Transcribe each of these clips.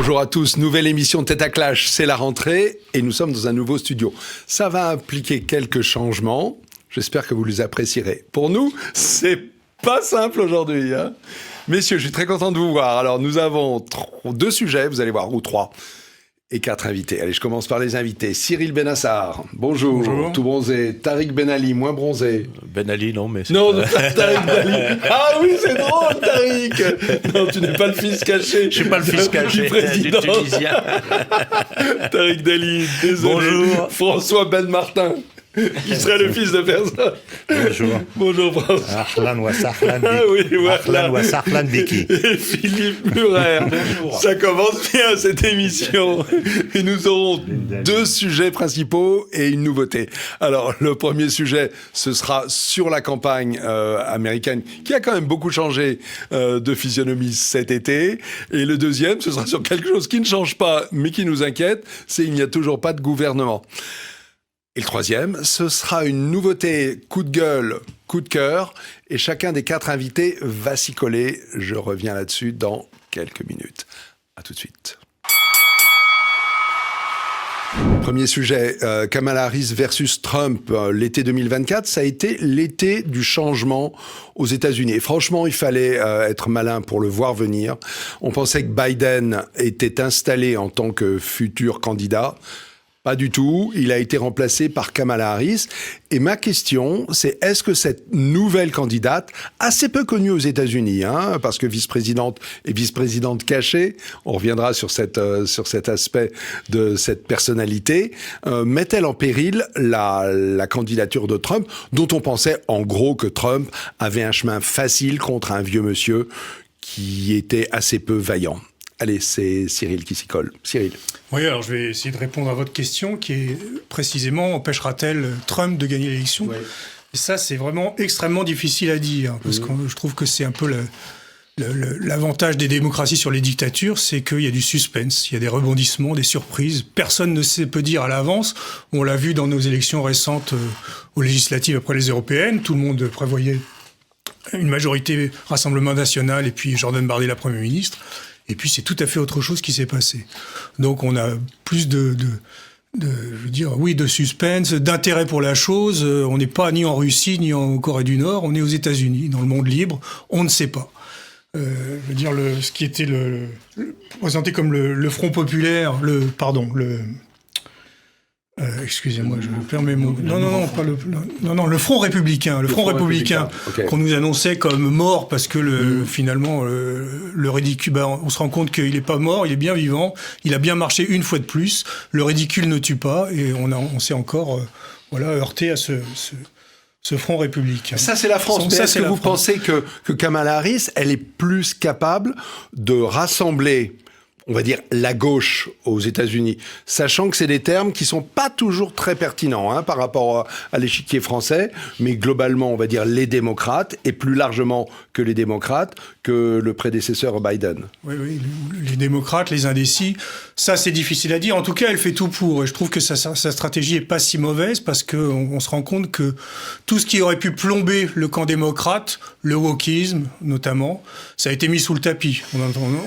Bonjour à tous, nouvelle émission de Tête à Clash, c'est la rentrée et nous sommes dans un nouveau studio. Ça va impliquer quelques changements, j'espère que vous les apprécierez. Pour nous, c'est pas simple aujourd'hui. Messieurs, je suis très content de vous voir. Alors nous avons 2 sujets, vous allez voir, ou 3. Et 4 invités. Allez, je commence par les invités. Cyril Benassar, bonjour. Bonjour. Tout bronzé. Tariq Ben Ali, moins bronzé. Ben Ali, non, mais... Non, Tariq Ben Ali. Ah oui, c'est drôle, Tariq. Non, tu n'es pas le fils caché. Je suis pas le fils caché du Tunisien. Tariq Dali, désolé. Bonjour. François Ben Martin. Qui serait le fils de personne. Bonjour. Bonjour François. Ahlan wa sahlan Ah oui, voilà. Ahlan wa sahlan biki. Et Philippe Murer. Bonjour. Ça commence bien cette émission. Et nous aurons 2 sujets principaux et une nouveauté. Alors le premier sujet, ce sera sur la campagne américaine qui a quand même beaucoup changé de physionomie cet été. Et le deuxième, ce sera sur quelque chose qui ne change pas mais qui nous inquiète, c'est il n'y a toujours pas de gouvernement. Et le troisième, ce sera une nouveauté coup de gueule, coup de cœur, et chacun des 4 invités va s'y coller. Je reviens là-dessus dans quelques minutes. À tout de suite. Premier sujet, Kamala Harris versus Trump, l'été 2024, ça a été l'été du changement aux États-Unis. Et franchement, il fallait être malin pour le voir venir. On pensait que Biden était installé en tant que futur candidat. Pas du tout. Il a été remplacé par Kamala Harris. Et ma question, c'est est-ce que cette nouvelle candidate, assez peu connue aux États-Unis, parce que vice-présidente et vice-présidente cachée, on reviendra sur cet aspect de cette personnalité, met-elle en péril la candidature de Trump, dont on pensait en gros que Trump avait un chemin facile contre un vieux monsieur qui était assez peu vaillant. Allez, c'est Cyril qui s'y colle. Cyril. Oui, alors je vais essayer de répondre à votre question qui est précisément, empêchera-t-elle Trump de gagner l'élection ? Oui. Et ça, c'est vraiment extrêmement difficile à dire, parce que je trouve que c'est un peu l'avantage des démocraties sur les dictatures, c'est qu'il y a du suspense, il y a des rebondissements, des surprises. Personne ne peut dire à l'avance. On l'a vu dans nos élections récentes aux législatives après les européennes. Tout le monde prévoyait une majorité Rassemblement national et puis Jordan Bardella Premier ministre. Et puis, c'est tout à fait autre chose qui s'est passé. Donc, on a plus de suspense, d'intérêt pour la chose. On n'est pas ni en Russie, ni en Corée du Nord. On est aux États-Unis, dans le monde libre. On ne sait pas. Ce qui était présenté comme le Front populaire, excusez-moi, je perds mes mots. Le Front républicain. Le Front républicain okay. Qu'on nous annonçait comme mort parce que finalement, le ridicule, on se rend compte qu'il n'est pas mort, il est bien vivant, il a bien marché une fois de plus. Le ridicule ne tue pas et on s'est encore heurté à ce Front républicain. Ça, c'est la France. Mais est-ce que vous pensez que Kamala Harris, elle est plus capable de rassembler, on va dire, la gauche aux États-Unis, sachant que c'est des termes qui sont pas toujours très pertinents par rapport à l'échiquier français, mais globalement, on va dire les démocrates, et plus largement que les démocrates, que le prédécesseur Biden. Oui, les démocrates, les indécis, ça c'est difficile à dire. En tout cas, elle fait tout pour, et je trouve que sa stratégie est pas si mauvaise, parce qu'on se rend compte que tout ce qui aurait pu plomber le camp démocrate, le wokisme notamment, ça a été mis sous le tapis.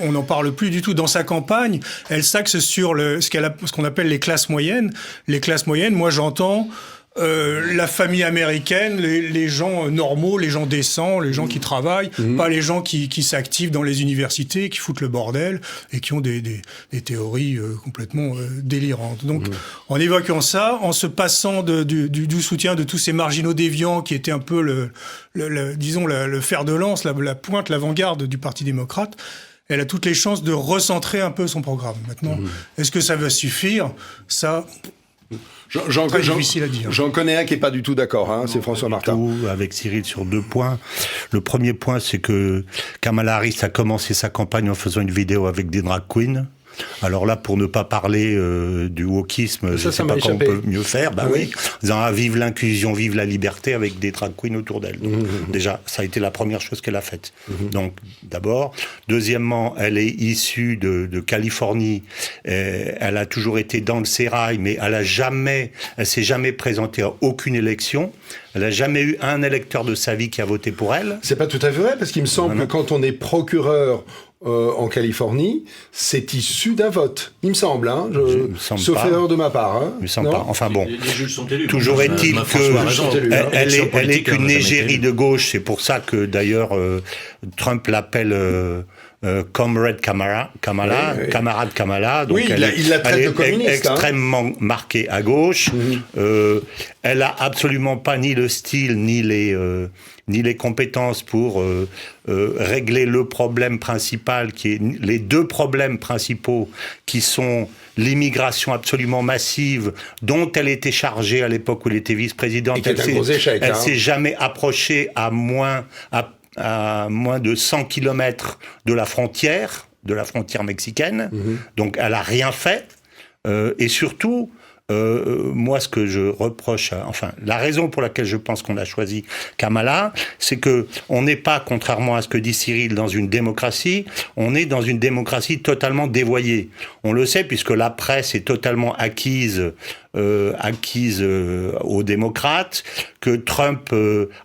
On n'en parle plus du tout. Dans sa campagne, elle s'axe sur ce qu'on appelle les classes moyennes. Les classes moyennes, moi j'entends la famille américaine, les gens normaux, les gens décents, les gens qui travaillent, pas les gens qui s'activent dans les universités, qui foutent le bordel et qui ont des théories complètement délirantes. Donc, en évoquant ça, en se passant du soutien de tous ces marginaux déviants qui étaient un peu le fer de lance, la pointe, l'avant-garde du Parti démocrate, elle a toutes les chances de recentrer un peu son programme. Maintenant, est-ce que ça va suffire ? Ça... Très difficile à dire. J'en connais un qui n'est pas du tout d'accord, c'est François Martin. Avec Cyril sur 2 points. Le premier point, c'est que Kamala Harris a commencé sa campagne en faisant une vidéo avec des drag queens. Alors là, pour ne pas parler du wokisme, je ne sais pas comment on peut mieux faire. Oui, en disant vive l'inclusion, vive la liberté, avec des drag queens autour d'elle. Déjà, ça a été la première chose qu'elle a faite. Donc, d'abord. Deuxièmement, elle est issue de Californie. Elle a toujours été dans le sérail, mais elle s'est jamais présentée à aucune élection. Elle n'a jamais eu un électeur de sa vie qui a voté pour elle. C'est pas tout à fait vrai, parce qu'il me semble que quand on est procureur en Californie, c'est issu d'un vote, il me semble, hein, sauf pas. Erreur de ma part. Hein, il me semble pas. Enfin bon, les juges sont élus. Toujours est-il qu'elle est qu'une égérie de gauche. C'est pour ça que d'ailleurs Trump l'appelle Comrade Kamala, oui. camarade Kamala. Donc oui, il la traite de communiste. Extrêmement marquée à gauche. Elle a absolument pas ni le style ni les compétences pour régler le problème principal, qui est les deux problèmes principaux, qui sont l'immigration absolument massive, dont elle était chargée à l'époque où elle était vice-présidente. Et c'est un gros échec. Elle s'est jamais approchée à moins de 100 kilomètres de la frontière mexicaine. Donc elle a rien fait. Et surtout, moi, ce que je reproche, la raison pour laquelle je pense qu'on a choisi Kamala, c'est que on n'est pas, contrairement à ce que dit Cyril, dans une démocratie, on est dans une démocratie totalement dévoyée. On le sait puisque la presse est totalement acquise aux démocrates, que Trump,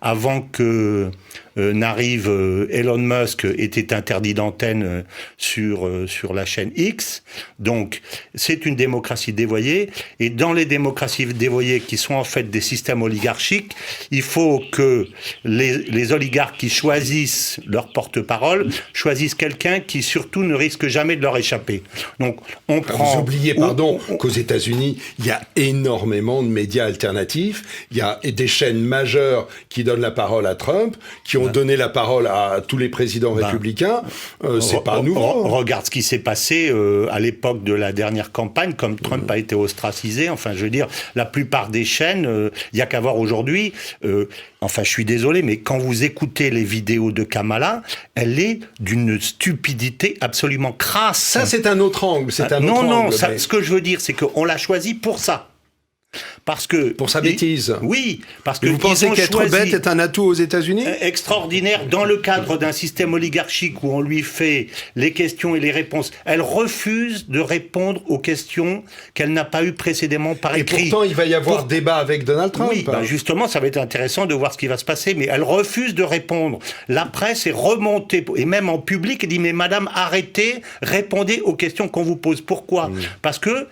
avant que n'arrive Elon Musk, était interdit d'antenne sur la chaîne X. Donc, c'est une démocratie dévoyée. Et dans les démocraties dévoyées, qui sont en fait des systèmes oligarchiques, il faut que les oligarques qui choisissent leur porte-parole choisissent quelqu'un qui surtout ne risque jamais de leur échapper. Donc, on prend... Vous oubliez, qu'aux États-Unis, il y a énormément de médias alternatifs. Il y a des chaînes majeures qui donnent la parole à Trump, qui ont donné la parole à tous les présidents républicains. C'est pas nouveau. Regarde ce qui s'est passé à l'époque de la dernière campagne, comme Trump a été ostracisé. Enfin, je veux dire, la plupart des chaînes, il y a qu'à voir aujourd'hui. Je suis désolé, mais quand vous écoutez les vidéos de Kamala, elle est d'une stupidité absolument crasse. Ça, c'est un autre angle. Ce que je veux dire, c'est qu'on l'a choisi pour ça. Pour sa bêtise. Oui, parce que vous pensez qu'être bête est un atout aux États-Unis ? Extraordinaire, dans le cadre d'un système oligarchique où on lui fait les questions et les réponses. Elle refuse de répondre aux questions qu'elle n'a pas eues précédemment par écrit. Et pourtant, il va y avoir débat avec Donald Trump. Oui, justement, ça va être intéressant de voir ce qui va se passer, mais elle refuse de répondre. La presse est remontée, et même en public, elle dit « Mais madame, arrêtez, répondez aux questions qu'on vous pose. » Pourquoi ? Parce que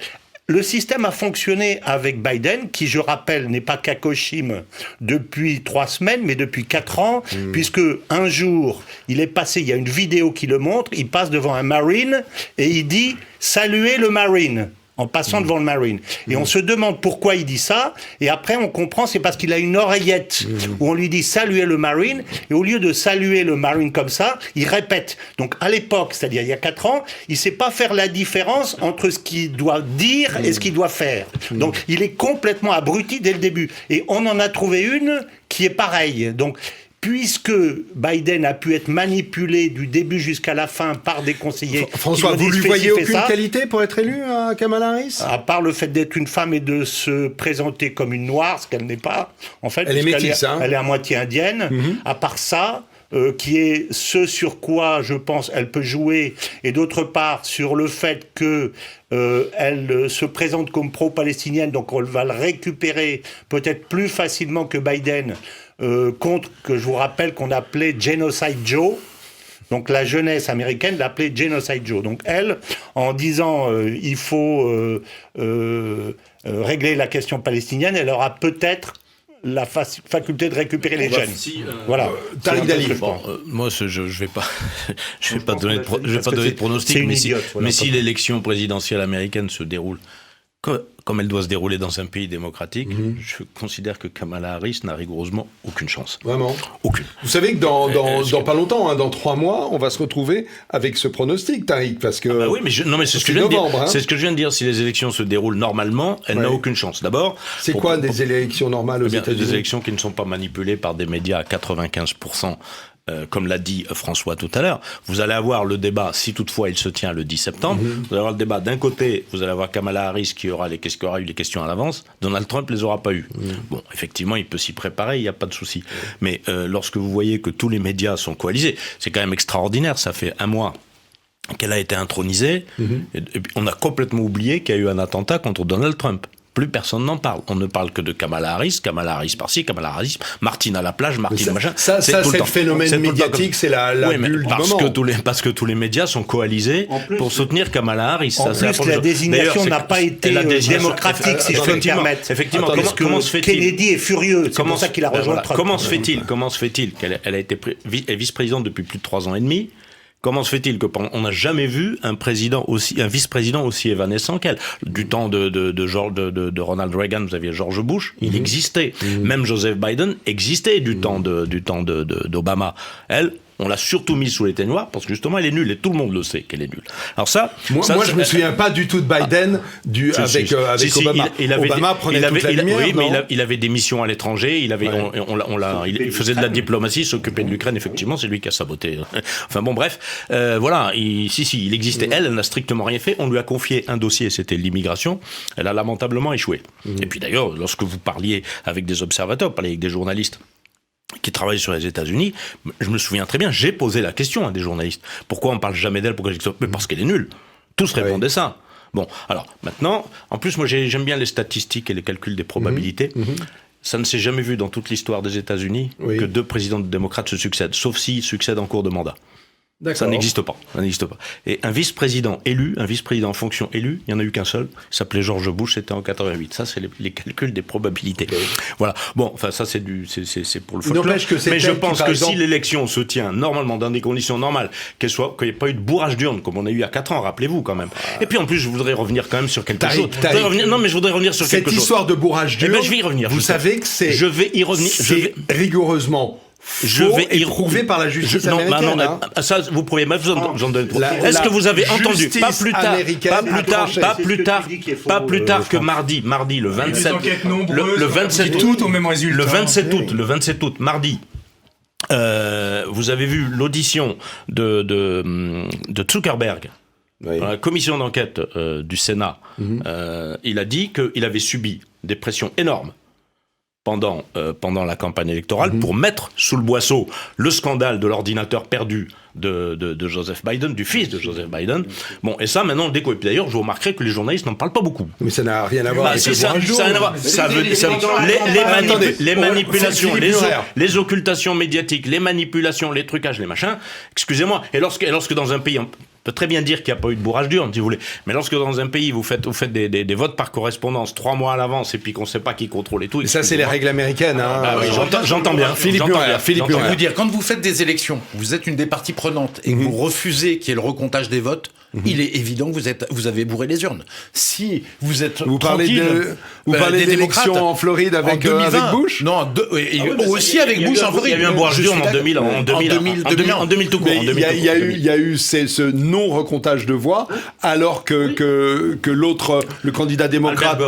le système a fonctionné avec Biden, qui, je rappelle, n'est pas Kakoshim depuis 3 semaines, mais depuis 4 ans, puisque un jour, il est passé, il y a une vidéo qui le montre, il passe devant un Marine et il dit « Saluez le Marine ». En passant devant le Marine. Et on se demande pourquoi il dit ça, et après on comprend, c'est parce qu'il a une oreillette où on lui dit saluer le Marine, et au lieu de saluer le Marine comme ça, il répète. Donc à l'époque, c'est-à-dire il y a 4 ans, il sait pas faire la différence entre ce qu'il doit dire et ce qu'il doit faire. Donc il est complètement abruti dès le début. Et on en a trouvé une qui est pareille. Donc puisque Biden a pu être manipulé du début jusqu'à la fin par des conseillers... François, vous lui voyez aucune qualité pour être élu à Kamala Harris ? À part le fait d'être une femme et de se présenter comme une noire, ce qu'elle n'est pas, en fait. Elle est métisse, elle est à moitié indienne. À part ça... qui est ce sur quoi, je pense, elle peut jouer, et d'autre part, sur le fait que elle se présente comme pro-palestinienne, donc on va le récupérer peut-être plus facilement que Biden, contre, que je vous rappelle, qu'on appelait Genocide Joe. Donc la jeunesse américaine l'appelait Genocide Joe. Donc elle, en disant il faut régler la question palestinienne, elle aura peut-être la faculté de récupérer les jeunes. Voilà. Moi, je vais pas donner de pronostic, mais si l'élection présidentielle américaine se déroule comme elle doit se dérouler dans un pays démocratique, je considère que Kamala Harris n'a rigoureusement aucune chance. Vraiment ? Aucune. Vous savez que dans pas longtemps, dans 3 mois, on va se retrouver avec ce pronostic, Tariq, parce que... oui, mais c'est ce que je viens de dire. C'est ce que je viens de dire. Si les élections se déroulent normalement, elle n'a aucune chance. D'abord... C'est quoi des élections normales aux États-Unis ? Des élections qui ne sont pas manipulées par des médias à 95%. Comme l'a dit François tout à l'heure, vous allez avoir le débat, si toutefois il se tient le 10 septembre, vous allez avoir le débat d'un côté, vous allez avoir Kamala Harris qui aura eu les questions à l'avance, Donald Trump les aura pas eues. Bon, effectivement, il peut s'y préparer, il n'y a pas de souci. Mais lorsque vous voyez que tous les médias sont coalisés, c'est quand même extraordinaire, ça fait 1 mois qu'elle a été intronisée, et puis on a complètement oublié qu'il y a eu un attentat contre Donald Trump. plus personne n'en parle. On ne parle que de Kamala Harris par-ci, Kamala Harris, Martine à la plage, Martine machin. Ça, c'est le phénomène médiatique, c'est la bulle du moment. Parce que tous les médias sont coalisés pour soutenir Kamala Harris. En plus, la désignation n'a pas été démocratique, si je peux me permettre. Effectivement, comment se fait-il ? Kennedy est furieux, c'est pour ça qu'il a rejoint Trump. Comment se fait-il qu'elle a été vice-présidente depuis plus de 3 ans et demi ? Comment se fait-il qu'on n'a jamais vu un vice-président aussi évanescent qu'elle ? Du temps de Ronald Reagan, vous aviez George Bush, il existait. Même Joseph Biden existait du temps d'Obama. Elle, on l'a surtout mise sous les ténoirs parce que justement elle est nulle et tout le monde le sait qu'elle est nulle. Alors moi je me souviens pas du tout de Biden avec Obama. Obama prenait toute la lumière. Oui, mais il avait des missions à l'étranger. Il faisait de la diplomatie, s'occupait de l'Ukraine. Effectivement, c'est lui qui a saboté. Enfin bon, bref, voilà. Il existait. Elle n'a strictement rien fait. On lui a confié un dossier, c'était l'immigration. Elle a lamentablement échoué. Et puis d'ailleurs, lorsque vous parliez avec des observateurs, parliez avec des journalistes qui travaillent sur les États-Unis, je me souviens très bien, j'ai posé la question à des journalistes. Pourquoi on parle jamais d'elle ? Mais parce qu'elle est nulle. Tous répondaient ça. Bon, alors maintenant, en plus moi j'aime bien les statistiques et les calculs des probabilités. Ça ne s'est jamais vu dans toute l'histoire des États-Unis que 2 présidents démocrates se succèdent, sauf s'ils succèdent en cours de mandat. D'accord. Ça n'existe pas. Et un vice-président en fonction élu, il n'y en a eu qu'un seul, il s'appelait George Bush, c'était en 88. Ça, c'est les calculs des probabilités. Okay. Voilà. Bon, enfin, ça, c'est pour le folklore. Mais je pense que si l'élection se tient normalement, dans des conditions normales, qu'il n'y ait pas eu de bourrage d'urne, comme on a eu à 4 ans, rappelez-vous quand même. Et puis, en plus, je voudrais revenir quand même sur quelque chose. Je voudrais revenir sur quelque chose. Cette histoire de bourrage d'urne, je vais y revenir. Vous savez que c'est... Je vais y revenir. C'est rigoureusement... Je vais y prouver par la justice américaine. Ça, vous pourriez. J'en donne. Est-ce que vous avez entendu pas plus tard que mardi, le 27, le 27 août, au même résultat. Le 27 août, mardi. Vous avez vu l'audition de Zuckerberg. Oui. Dans la commission d'enquête du Sénat. Il a dit qu'il avait subi des pressions énormes pendant la campagne électorale pour mettre sous le boisseau le scandale de l'ordinateur perdu de Joseph Biden, du fils de Joseph Biden. Bon, et ça, maintenant, et puis d'ailleurs, vous remarquerez que les journalistes n'en parlent pas beaucoup. Mais ça n'a rien à voir avec ça n'a rien à voir. Les manipulations, les occultations médiatiques, les manipulations, les trucages, les machins, excusez-moi, et lorsque dans un pays... On peut très bien dire qu'il n'y a pas eu de bourrage d'urne, si vous voulez. Mais lorsque dans un pays, vous faites des votes par correspondance 3 mois à l'avance et puis qu'on ne sait pas qui contrôle et tout. Et ça, c'est les règles américaines. Oui, j'entends bien. Philippe Murer. Je vais vous dire, quand vous faites des élections, vous êtes une des parties prenantes et que vous refusez qu'il y ait le recomptage des votes, il est évident que vous avez bourré les urnes. Si vous êtes vous parlez d'élections en Floride avec Bush? Non, aussi avec Bush en Floride. Il y a eu un bourrage d'urne en 2000 tout court. Il y a eu ce non-recomptage de voix, alors que l'autre, le candidat démocrate,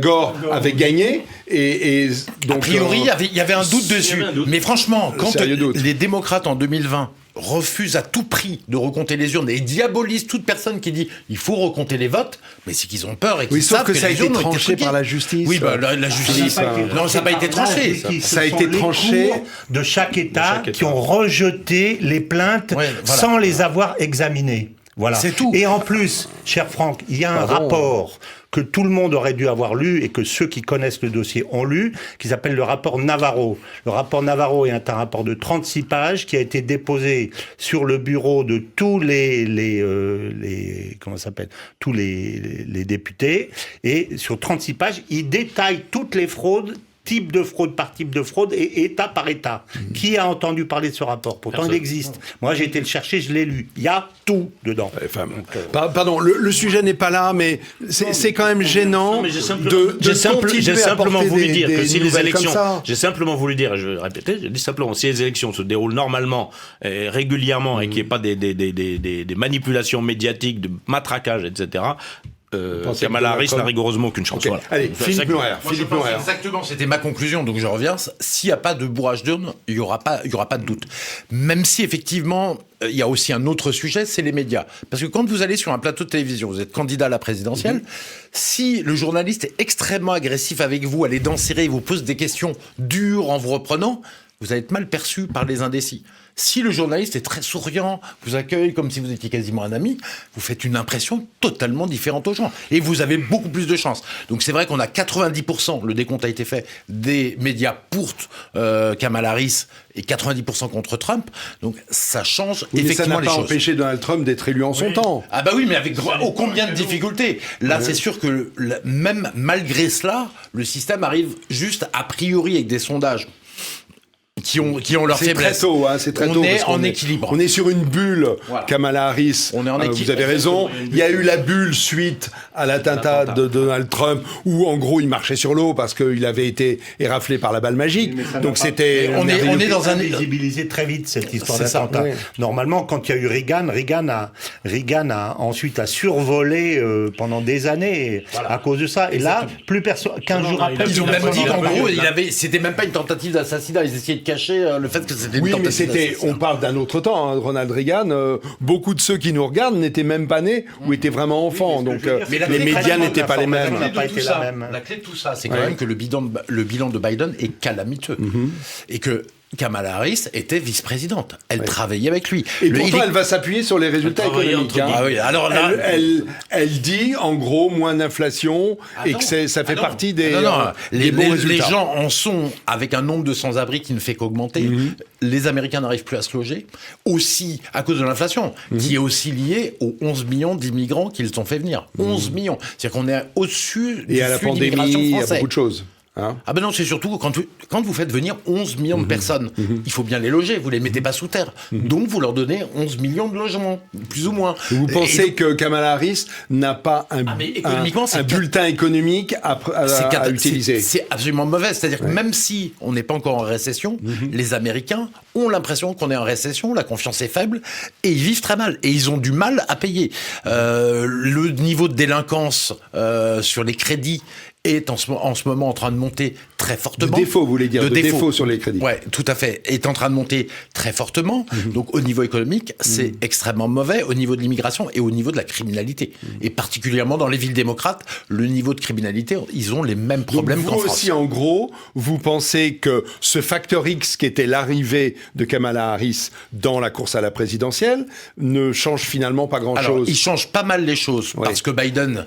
Gore, avait gagné. Et donc, a priori, il y avait un doute dessus. Mais franchement, quand les démocrates en 2020 refusent à tout prix de recompter les urnes et diabolisent toute personne qui dit il faut recompter les votes, mais c'est qu'ils ont peur et qu'ils savent que ça a été tranché par la justice. Oui, la justice. Non, ça n'a pas été tranché. Ça a été tranché de chaque État qui ont rejeté les plaintes sans les avoir examinées. Voilà. C'est tout. Et en plus, cher Franck, il y a un rapport que tout le monde aurait dû avoir lu et que ceux qui connaissent le dossier ont lu, qui s'appelle le rapport Navarro. Le rapport Navarro est un rapport de 36 pages qui a été déposé sur le bureau de tous les députés. Et sur 36 pages, il détaille toutes les fraudes, type de fraude par type de fraude et État par État. Qui a entendu parler de ce rapport ? Pourtant, il existe. Moi, j'ai été le chercher, je l'ai lu. Il y a tout dedans. Pardon, le sujet n'est pas là, mais c'est quand même gênant j'ai simplement voulu dire que si les élections... J'ai simplement voulu dire, et je vais répéter, j'ai dit simplement, si les élections se déroulent normalement, et régulièrement, et qu'il n'y ait pas des manipulations médiatiques, de matraquage, etc., Kamala Harris n'a rigoureusement aucune chance. Okay. Voilà. Allez, Philippe Murer. Exactement, c'était ma conclusion, donc je reviens. S'il n'y a pas de bourrage d'urne, il n'y aura pas de doute. Même si, effectivement, il y a aussi un autre sujet, c'est les médias. Parce que quand vous allez sur un plateau de télévision, vous êtes candidat à la présidentielle, si le journaliste est extrêmement agressif avec vous, à les dents serrées, il vous pose des questions dures en vous reprenant, vous allez être mal perçu par les indécis. si le journaliste est très souriant, vous accueille comme si vous étiez quasiment un ami, vous faites une impression totalement différente aux gens. Et vous avez beaucoup plus de chances. Donc c'est vrai qu'on a 90%, le décompte a été fait, des médias pour Kamala Harris et 90% contre Trump. Donc ça change effectivement les choses. Ça n'a pas empêché Donald Trump d'être élu en son temps. Ah bah oui, mais avec combien de difficultés. Là, c'est sûr que même malgré cela, le système arrive juste a priori avec des sondages qui ont leur faiblesse. C'est très tôt. On est en équilibre. On est sur une bulle, voilà. Kamala Harris. On est en équilibre. Vous avez raison. Il y a eu la bulle suite à l'attentat de Donald Trump, où en gros il marchait sur l'eau parce qu'il avait été éraflé par la balle magique. Donc c'était. On est dans un visibilisé très vite cette histoire d'attentat. Oui. Normalement, quand il y a eu Reagan a ensuite survolé pendant des années à cause de ça. Et là, plus personne. 15 jours après, ils ont même dit qu'en gros, c'était même pas une tentative d'assassinat. Ils essayaient de cacher le fait que c'était une tentative d'assassinat. On parle d'un autre temps, hein, Ronald Reagan. Beaucoup de ceux qui nous regardent n'étaient même pas nés ou étaient vraiment enfants. Donc les médias n'étaient pas les mêmes. La clé de tout ça, c'est quand même que le bilan de Biden est calamiteux. Et que Kamala Harris était vice-présidente. Elle travaillait avec lui. Et pourtant, elle va s'appuyer sur les résultats économiques. Ah oui, alors là, elle dit, en gros, moins d'inflation et que ça fait partie des bons résultats. Les gens en sont avec un nombre de sans-abri qui ne fait qu'augmenter. Les Américains n'arrivent plus à se loger. Aussi, à cause de l'inflation, qui est aussi liée aux 11 millions d'immigrants qu'ils ont fait venir. 11 millions. C'est-à-dire qu'on est au-dessus du flux d'immigration français. Il y a beaucoup de choses. Ah ben non, c'est surtout quand vous faites venir 11 millions de personnes, il faut bien les loger, vous les mettez pas sous terre. Donc vous leur donnez 11 millions de logements, plus ou moins. Vous pensez que Kamala Harris n'a pas un bulletin économique à utiliser? C'est absolument mauvais. C'est-à-dire que même si on n'est pas encore en récession, les Américains ont l'impression qu'on est en récession, la confiance est faible, et ils vivent très mal. Et ils ont du mal à payer. Le niveau de délinquance sur les crédits est en ce moment en train de monter très fortement. De défaut, vous voulez dire, de défaut sur les crédits. Ouais, tout à fait. Est en train de monter très fortement. Donc, au niveau économique, c'est extrêmement mauvais au niveau de l'immigration et au niveau de la criminalité. Et particulièrement dans les villes démocrates, le niveau de criminalité, ils ont les mêmes problèmes qu'en France. Vous aussi, en gros, vous pensez que ce facteur X qui était l'arrivée de Kamala Harris dans la course à la présidentielle ne change finalement pas grand-chose? Alors, il change pas mal les choses. Parce que Biden,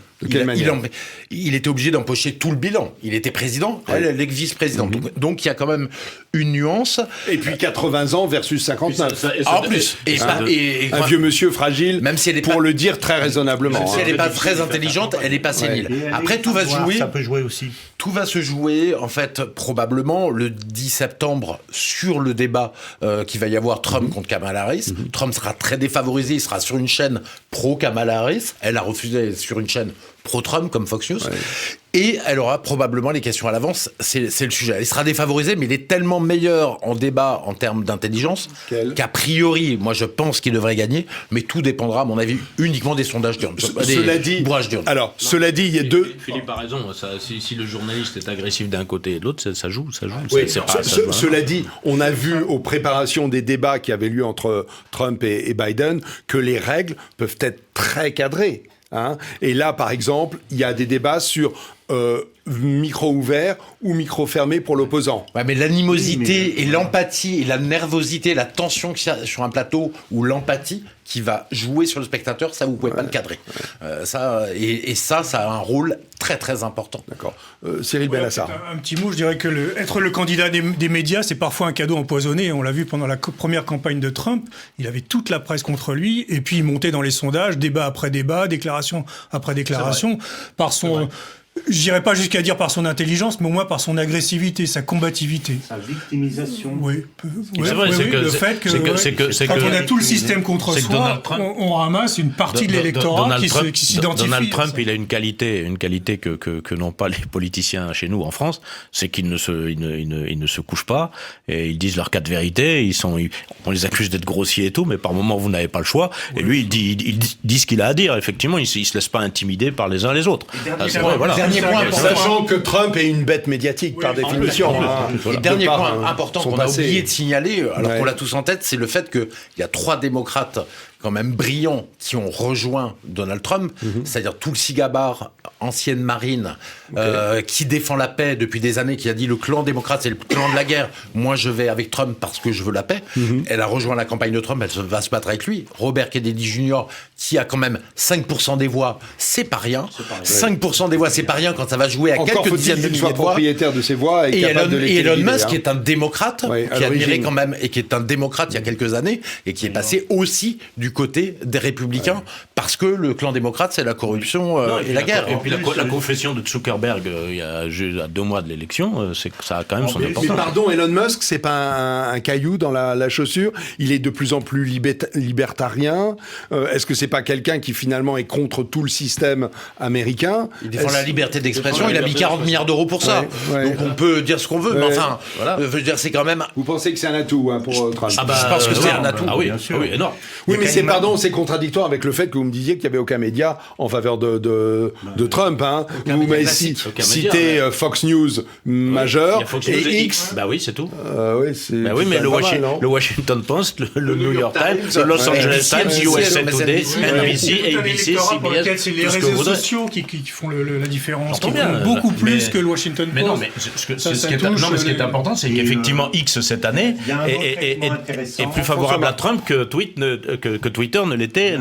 il était obligé d'empocher tout le bilan. Il était président, elle est vice-présidente. Donc il y a quand même une nuance. Et puis 80 ans versus 59. En plus. Un vieux monsieur fragile, même si elle est pour le dire très raisonnablement. Même si elle n'est pas très intelligente, elle n'est pas sénile. Après, tout va se jouer. Ça peut jouer aussi. Tout va se jouer, en fait, probablement le 10 septembre sur le débat qu'il va y avoir Trump contre Kamala Harris. Trump sera très défavorisé, il sera sur une chaîne pro-Kamala Harris. Elle a refusé d'être sur une chaîne pro-Trump comme Fox News. Et elle aura probablement les questions à l'avance, c'est le sujet. Elle sera défavorisée, mais il est tellement meilleur en débat en termes d'intelligence qu'a priori, moi je pense qu'il devrait gagner, mais tout dépendra, à mon avis, uniquement des sondages d'urne. Cela dit, il y a deux... Philippe a raison, si le journaliste est agressif d'un côté et de l'autre, ça joue. Oui, cela dit, on a vu aux préparations des débats qui avaient lieu entre Trump et Biden que les règles peuvent être très cadrées. Et là, par exemple, il y a des débats sur micro ouvert ou micro fermé pour l'opposant. Ouais, mais l'animosité et l'empathie et la nervosité, la tension qu'il y a sur un plateau ou l'empathie qui va jouer sur le spectateur, ça vous pouvez pas le cadrer. Ça a un rôle très très important. D'accord. Cyril Bellassar. Un petit mot, je dirais que être le candidat des médias, c'est parfois un cadeau empoisonné. On l'a vu pendant la première campagne de Trump. Il avait toute la presse contre lui et puis il montait dans les sondages, débat après débat, déclaration après déclaration, par son... J'irais pas jusqu'à dire par son intelligence, mais au moins par son agressivité, sa combativité. Sa victimisation. Oui. C'est vrai, le fait que quand on a tout le système contre soi, on ramasse une partie de l'électorat qui s'identifie. Donald Trump, il a une qualité que n'ont pas les politiciens chez nous en France, c'est qu'ils ne se couchent pas et ils disent leurs quatre vérités. On les accuse d'être grossiers et tout, mais par moments vous n'avez pas le choix. Et lui, il dit ce qu'il a à dire. Effectivement, il se laisse pas intimider par les uns les autres. Sachant que Trump est une bête médiatique par définition. Et dernier point important qu'on a oublié de signaler, alors qu'on l'a tous en tête, c'est le fait qu'il y a 3 démocrates quand même brillants qui ont rejoint Donald Trump, c'est-à-dire Tulsi Gabbard, ancienne marine, qui défend la paix depuis des années, qui a dit le clan démocrate c'est le clan de la guerre, moi je vais avec Trump parce que je veux la paix. Elle a rejoint la campagne de Trump, elle va se battre avec lui. Robert Kennedy Jr. qui a quand même 5% des voix, c'est pas rien. 5% des voix, c'est pas rien quand ça va jouer à Encore quelques dizaines de milliers de voix. Propriétaire de ses voix Et Elon Musk, qui est est un démocrate, qui est admiré quand même, et qui est un démocrate il y a quelques années, et qui est passé aussi du côté des républicains, parce que le clan démocrate, c'est la corruption et la guerre. Et puis la confession de Zuckerberg, il y a 2 mois de l'élection, c'est que ça a quand même son importance. Mais pardon, Elon Musk, c'est pas un caillou dans la chaussure. Il est de plus en plus libertarien. Est-ce que c'est pas quelqu'un qui finalement est contre tout le système américain? Il défend la liberté d'expression. Il a mis 40 milliards d'euros pour ça. Donc on peut dire ce qu'on veut, mais enfin, voilà. Je veux dire, c'est quand même. Vous pensez que c'est un atout pour Trump? Je pense que c'est un atout. Ah oui, bien sûr. Oui, énorme. Oui, mais c'est contradictoire avec le fait que vous me disiez qu'il n'y avait aucun média en faveur de Trump. Hein. Vous m'avez cité Fox News majeur. Fox News et X. Bah oui, c'est tout. Oui, mais le Washington Post, le New York Times, le Los Angeles Times, USA Today, NBC, ABC, CBS. C'est les réseaux sociaux qui font la différence. Qui font beaucoup plus que le Washington Post. Mais non, mais ce qui est important, c'est qu'effectivement X cette année est plus favorable à Trump que Twitter ne lui était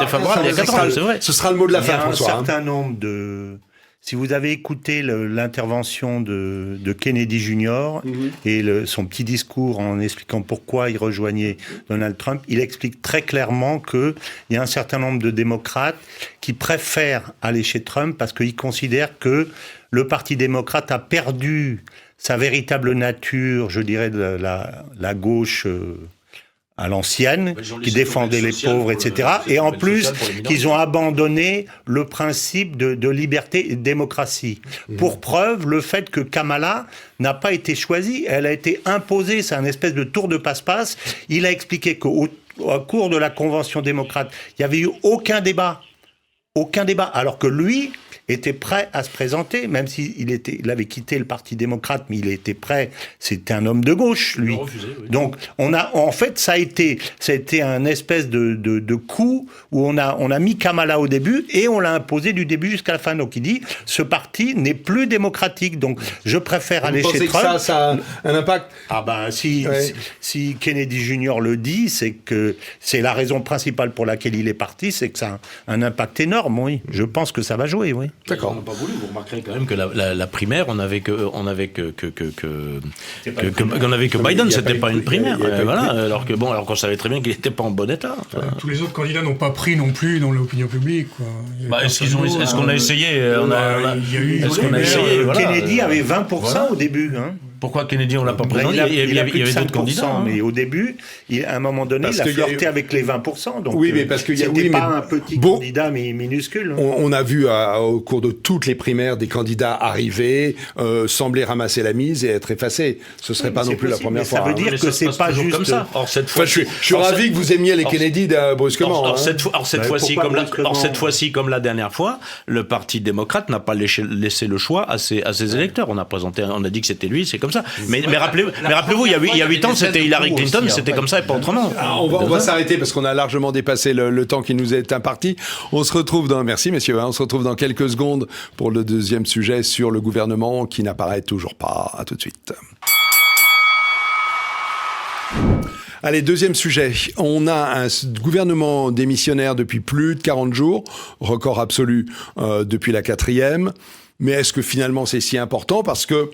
favorable il y a 4 ans, c'est vrai. Ce sera le mot de la fin, François. Il y a un certain nombre de... Si vous avez écouté l'intervention de Kennedy Jr. Et son petit discours en expliquant pourquoi il rejoignait Donald Trump, il explique très clairement qu'il y a un certain nombre de démocrates qui préfèrent aller chez Trump parce qu'ils considèrent que le Parti démocrate a perdu sa véritable nature, je dirais, de la gauche... à l'ancienne, qui défendait les pauvres, etc. Et en plus, qu'ils ont abandonné le principe de liberté et de démocratie. Pour preuve, le fait que Kamala n'a pas été choisie, elle a été imposée, c'est un espèce de tour de passe-passe. Il a expliqué qu'au cours de la Convention démocrate, il n'y avait eu aucun débat, alors que lui était prêt à se présenter, même s'il avait quitté le Parti démocrate, mais il était prêt. C'était un homme de gauche, lui. Refusé, oui. Donc, en fait, ça a été un espèce de coup où on a mis Kamala au début et on l'a imposé du début jusqu'à la fin. Donc, il dit, ce parti n'est plus démocratique. Donc, je préfère aller chez Trump. Que ça a un impact? Ah ben, si Kennedy Jr. le dit, c'est que c'est la raison principale pour laquelle il est parti, c'est que ça a un impact énorme, oui. Je pense que ça va jouer, oui. D'accord. On n'a pas voulu. Vous remarquerez quand même que la primaire, on avait que Biden, c'était pas une primaire. Voilà. Alors qu'on savait très bien qu'il n'était pas en bon état. Tous les autres candidats n'ont pas pris non plus dans l'opinion publique. Est-ce qu'on a essayé? Est-ce qu'on a essayé? Kennedy avait 20% au début. Hein. Pourquoi Kennedy, on l'a pas présenté? Il y avait d'autres candidats. Mais au début, à un moment donné, il a flirté avec les 20%. Donc, oui, mais parce que c'était pas un petit candidat minuscule. On a vu au cours de toutes les primaires des candidats arriver, sembler ramasser la mise et être effacés. Ce serait pas non plus la première fois. Ça veut dire que c'est pas juste comme ça. Or cette fois, je suis ravi que vous aimiez les Kennedy brusquement. Or cette fois-ci, comme la dernière fois, le Parti démocrate n'a pas laissé le choix à ses électeurs. On a dit que c'était lui, c'est comme ça. Mais rappelez-vous, il y a 8 ans, c'était Hillary Clinton, c'était comme ça et pas autrement. On va s'arrêter parce qu'on a largement dépassé le temps qui nous est imparti. On se retrouve merci messieurs, on se retrouve dans quelques secondes pour le deuxième sujet sur le gouvernement qui n'apparaît toujours pas. À tout de suite. Allez, deuxième sujet. On a un gouvernement démissionnaire depuis plus de 40 jours, record absolu depuis la 4e. Mais est-ce que finalement c'est si important? Parce que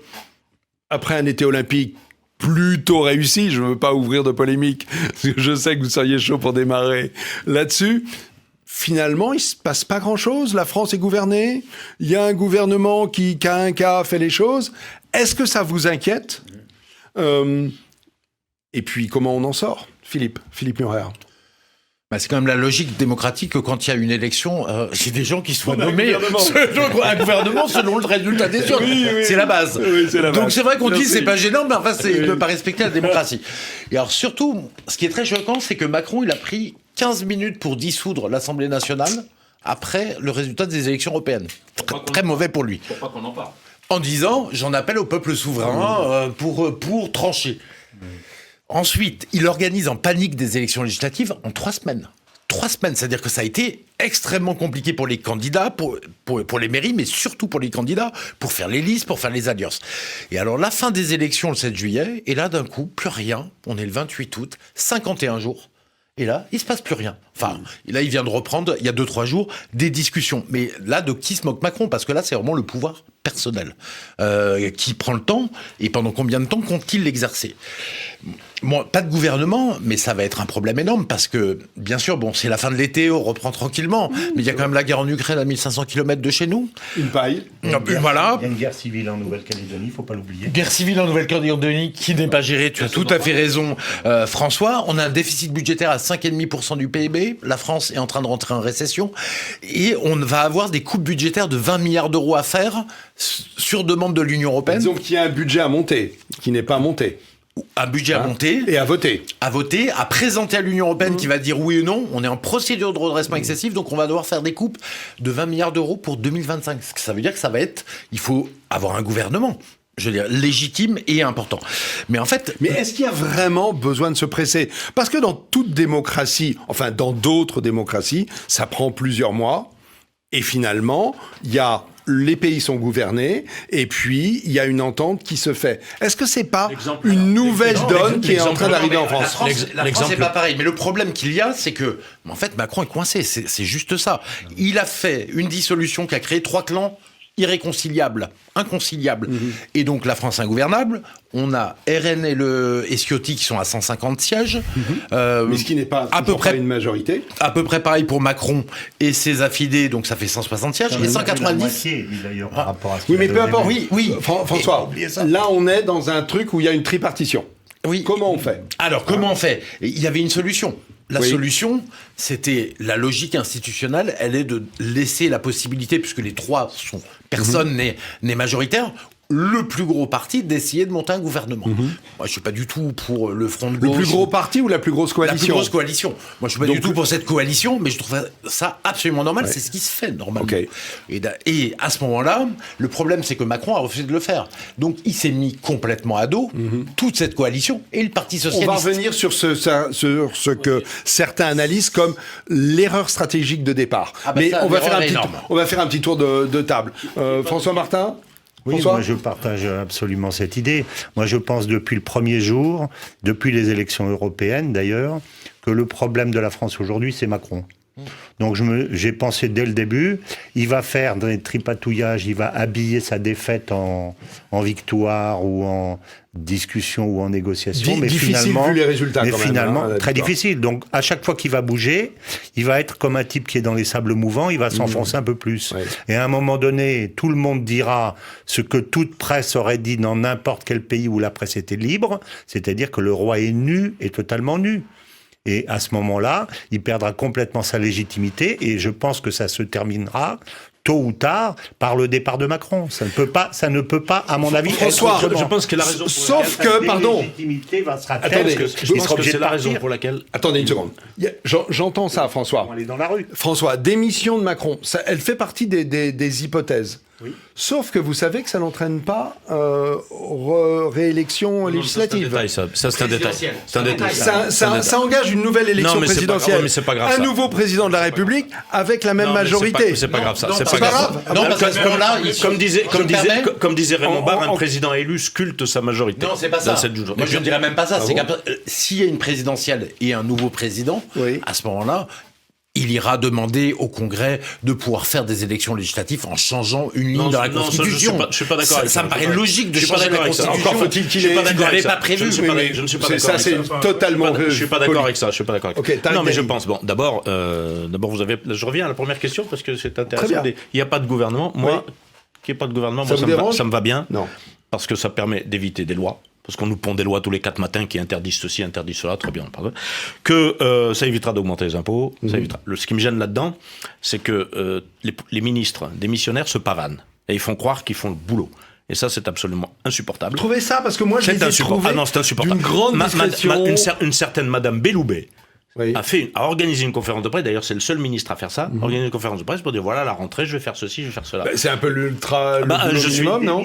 après un été olympique plutôt réussi, je ne veux pas ouvrir de polémique, parce que je sais que vous seriez chaud pour démarrer là-dessus. Finalement, il ne se passe pas grand-chose. La France est gouvernée. Il y a un gouvernement qui, qu'à un cas, fait les choses. Est-ce que ça vous inquiète? Et puis, comment on en sort? Philippe Murer. C'est quand même la logique démocratique que quand il y a une élection, c'est des gens qui soient nommés un gouvernement selon le résultat des urnes. Oui, c'est la base. Oui, c'est la base. Donc c'est vrai qu'on dit c'est pas gênant, mais enfin c'est ne pas respecter la démocratie. Et alors surtout, ce qui est très choquant, c'est que Macron, il a pris 15 minutes pour dissoudre l'Assemblée nationale après le résultat des élections européennes. Très mauvais pour lui. Faut pas qu'on en parle. En disant, j'en appelle au peuple souverain pour trancher. Ensuite, il organise en panique des élections législatives en 3 semaines. 3 semaines. C'est-à-dire que ça a été extrêmement compliqué pour les candidats, pour les mairies, mais surtout pour les candidats, pour faire les listes, pour faire les alliances. Et alors, la fin des élections le 7 juillet, et là, d'un coup, plus rien. On est le 28 août, 51 jours. Et là, il se passe plus rien. Enfin, là, il vient de reprendre, il y a 2-3 jours, des discussions. Mais là, de qui se moque Macron? Parce que là, c'est vraiment le pouvoir personnel qui prend le temps. Et pendant combien de temps compte-t-il l'exercer? Bon, pas de gouvernement, mais ça va être un problème énorme parce que, bien sûr, bon, c'est la fin de l'été, on reprend tranquillement. Mais il y a quand même la guerre en Ukraine à 1500 km de chez nous. Une paille. Voilà. Il y a une guerre civile en Nouvelle-Calédonie, il ne faut pas l'oublier. Guerre civile en Nouvelle-Calédonie qui n'est pas gérée, tu as tout à fait raison, François. On a un déficit budgétaire à 5,5% du PIB. La France est en train de rentrer en récession. Et on va avoir des coupes budgétaires de 20 milliards d'euros à faire sur demande de l'Union européenne. Disons qu'il y a un budget à monter, qui n'est pas monté. Un budget à monter. Et à voter. À voter, à présenter à l'Union européenne qui va dire oui ou non. On est en procédure de redressement excessif, donc on va devoir faire des coupes de 20 milliards d'euros pour 2025. Ça veut dire que ça va être... Il faut avoir un gouvernement, je veux dire, légitime et important. Mais en fait... Mais est-ce qu'il y a vraiment besoin de se presser? Parce que dans toute démocratie, enfin dans d'autres démocraties, ça prend plusieurs mois. Et finalement, il y a... Les pays sont gouvernés, et puis il y a une entente qui se fait. Est-ce que c'est pas une nouvelle donne qui est en train d'arriver en France? La France, c'est pas pareil. Mais le problème qu'il y a, c'est que, en fait, Macron est coincé. C'est juste ça. Il a fait une dissolution qui a créé 3 clans irréconciliables, inconciliables. Et donc la France ingouvernable. On a RN et Ciotti qui sont à 150 sièges. Mais ce qui n'est pas à peu près une majorité. À peu près pareil pour Macron et ses affidés, donc ça fait 160 sièges. Et 190. Moitié, d'ailleurs, par rapport à ce oui, mais peu importe. Oui. François, là on est dans un truc où il y a une tripartition. Oui. Comment on fait? Alors, comment on fait? Il y avait une solution. La solution, c'était la logique institutionnelle, elle est de laisser la possibilité, puisque les 3 sont... Personne n'est majoritaire, le plus gros parti d'essayer de monter un gouvernement. Moi, je suis pas du tout pour le Front de gauche. Le plus gros parti ou la plus grosse coalition? La plus grosse coalition. Moi, je suis pas du tout pour cette coalition, mais je trouve ça absolument normal. C'est ce qui se fait normalement. Et à ce moment-là, le problème, c'est que Macron a refusé de le faire. Donc, il s'est mis complètement à dos toute cette coalition et le Parti socialiste. On va revenir sur ce que certains analysent comme l'erreur stratégique de départ. Mais on va faire un petit tour de table. François Martin? Oui, moi je partage absolument cette idée. Moi je pense depuis le premier jour, depuis les élections européennes d'ailleurs, que le problème de la France aujourd'hui c'est Macron. Donc j'ai pensé dès le début, il va faire des tripatouillages, il va habiller sa défaite en victoire ou en discussion ou en négociation. Mais difficile finalement, vu les résultats mais quand même. Finalement, très difficile. Donc à chaque fois qu'il va bouger, il va être comme un type qui est dans les sables mouvants, il va s'enfoncer un peu plus. Ouais. Et à un moment donné, tout le monde dira ce que toute presse aurait dit dans n'importe quel pays où la presse était libre, c'est-à-dire que le roi est nu et totalement nu. Et à ce moment-là, il perdra complètement sa légitimité et je pense que ça se terminera tôt ou tard par le départ de Macron. Ça ne peut pas, à mon avis, François, être je pense que la raison sauf que, pardon. La légitimité va se rater. Attendez, je pense que c'est la raison pour laquelle... Attendez une seconde. J'entends ça, François. On va aller dans la rue. François, démission de Macron, elle fait partie des hypothèses. Oui. Sauf que vous savez que ça n'entraîne pas réélection législative. Ça, c'est un détail. C'est un détail. Ça engage une nouvelle élection présidentielle. Mais c'est pas grave, un nouveau président de la République avec la même majorité. C'est pas grave ça. C'est pas grave. Non, parce qu'à ce moment-là, comme disait Raymond Barre, un président élu sculpte sa majorité. Non, c'est pas ça. Moi, je ne dirais même pas ça. C'est s'il y a une présidentielle et un nouveau président, à ce moment-là, il ira demander au Congrès de pouvoir faire des élections législatives en changeant une ligne dans la Constitution. Je suis pas d'accord avec ça. Ça me paraît logique de changer la Constitution. Encore faut-il qu'il n'avait pas prévu. Je ne suis pas d'accord avec ça. Ça, c'est totalement... Je suis pas d'accord avec ça. Je suis pas d'accord avec ça. Non, mais je pense... Bon, d'abord, vous avez... Je reviens à la première question parce que c'est intéressant. Il n'y a pas de gouvernement. Moi, qu'il n'y ait pas de gouvernement, ça me va bien. Non. Parce que ça permet d'éviter des lois. Parce qu'on nous pond des lois tous les 4 matins qui interdisent ceci, interdisent cela, très bien, pardon. Que ça évitera d'augmenter les impôts, ça évitera. Ce qui me gêne là-dedans, c'est que les ministres démissionnaires se pavanent et ils font croire qu'ils font le boulot. Et ça, c'est absolument insupportable. Vous trouvez ça? Parce que moi, je les ai trouvés c'est insupportable. d'une grande discrétion. Une certaine Madame Belloubet a organisé une conférence de presse. D'ailleurs, c'est le seul ministre à faire ça. Organiser une conférence de presse pour dire voilà, la rentrée, je vais faire ceci, je vais faire cela. C'est un peu le minimum, non?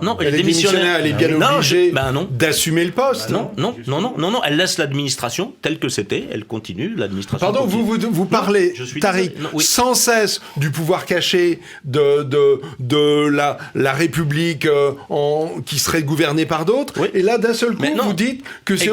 Non, elle est démissionnaire, elle est bien obligée d'assumer le poste. Non, elle laisse l'administration telle que c'était, elle continue, l'administration. Pardon, vous parlez, Tariq, sans cesse du pouvoir caché de la République qui serait gouvernée par d'autres, et là, d'un seul coup, vous dites que c'est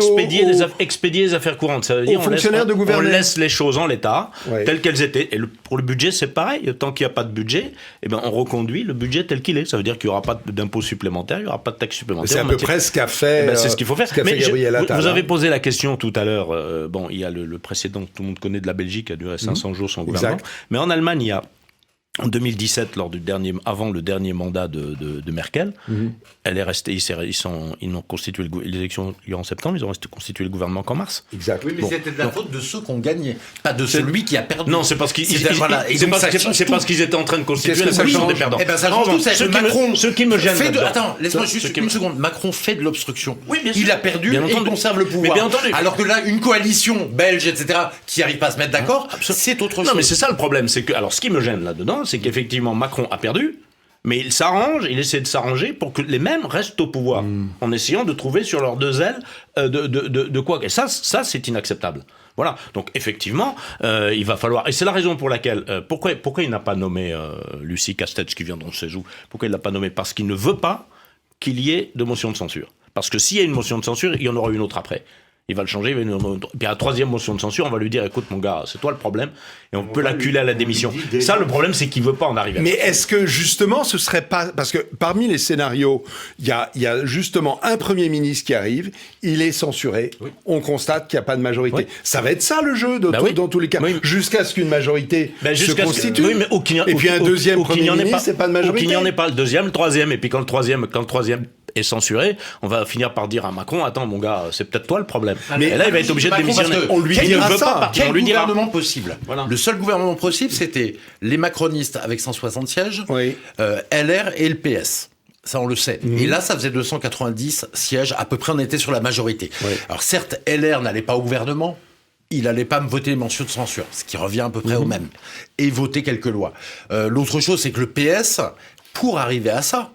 expédier les affaires courantes, ça veut dire on laisse les choses en l'état, telles qu'elles étaient. Et pour le budget, c'est pareil. Tant qu'il n'y a pas de budget, on reconduit le budget tel qu'il est. Ça veut dire qu'il n'y aura pas d'impôts supplémentaires, il n'y aura pas de taxes supplémentaires. C'est à peu près ce qu'a fait. C'est ce qu'il faut faire. Mais vous avez posé la question tout à l'heure. Il y a le précédent que tout le monde connaît de la Belgique, qui a duré 500 jours son gouvernement. Mais en Allemagne, il y a en 2017, avant le dernier mandat de Merkel, elle est restée. Ils ont constitué les élections en septembre. Ils ont constitué le gouvernement qu'en mars. Exact. Oui, mais c'était de la faute de ceux qui ont gagné, pas de celui qui a perdu. Non, c'est parce qu'ils étaient en train de constituer la coalition des perdants. Ça change tout. C'est Macron. Ce qui me gêne. Attends, laisse-moi juste une seconde. Macron fait de l'obstruction. Il a perdu et il conserve le pouvoir. Alors que là, une coalition belge, etc., qui n'arrive pas à se mettre d'accord, c'est autre chose. Non, mais c'est ça le problème. C'est que, alors, ce qui me gêne là-dedans, c'est qu'effectivement Macron a perdu, mais il essaie de s'arranger pour que les mêmes restent au pouvoir, en essayant de trouver sur leurs deux ailes de quoi. Et ça c'est inacceptable. Voilà. Donc effectivement, il va falloir. Et c'est la raison pour laquelle pourquoi il n'a pas nommé Lucie Castex qui vient dans ses joues. Pourquoi il l'a pas nommé? Parce qu'il ne veut pas qu'il y ait de motion de censure. Parce que s'il y a une motion de censure, il y en aura une autre après. Il va le changer, puis à la troisième motion de censure, on va lui dire écoute mon gars, c'est toi le problème, et on peut l'acculer à la démission. Ça, le problème, c'est qu'il veut pas en arriver. Mais est-ce que justement, ce serait pas parce que parmi les scénarios, il y a justement un Premier ministre qui arrive, il est censuré, on constate qu'il n'y a pas de majorité. Ça va être ça le jeu dans tous les cas, jusqu'à ce qu'une majorité se constitue. Et puis un deuxième Premier ministre, c'est pas de majorité. Qu'il n'y en ait pas, le deuxième, le troisième, et puis quand le troisième est censuré, on va finir par dire à Macron attends mon gars, c'est peut-être toi le problème. Mais là il va être obligé de démissionner. On lui dira ça. Quel gouvernement possible? Le seul gouvernement possible, c'était les macronistes avec 160 sièges, LR et le PS. Ça, on le sait. Et là, ça faisait 290 sièges. À peu près, on était sur la majorité. Alors, certes, LR n'allait pas au gouvernement. Il n'allait pas me voter les mentions de censure, ce qui revient à peu près au même. Et voter quelques lois. L'autre chose, c'est que le PS, pour arriver à ça,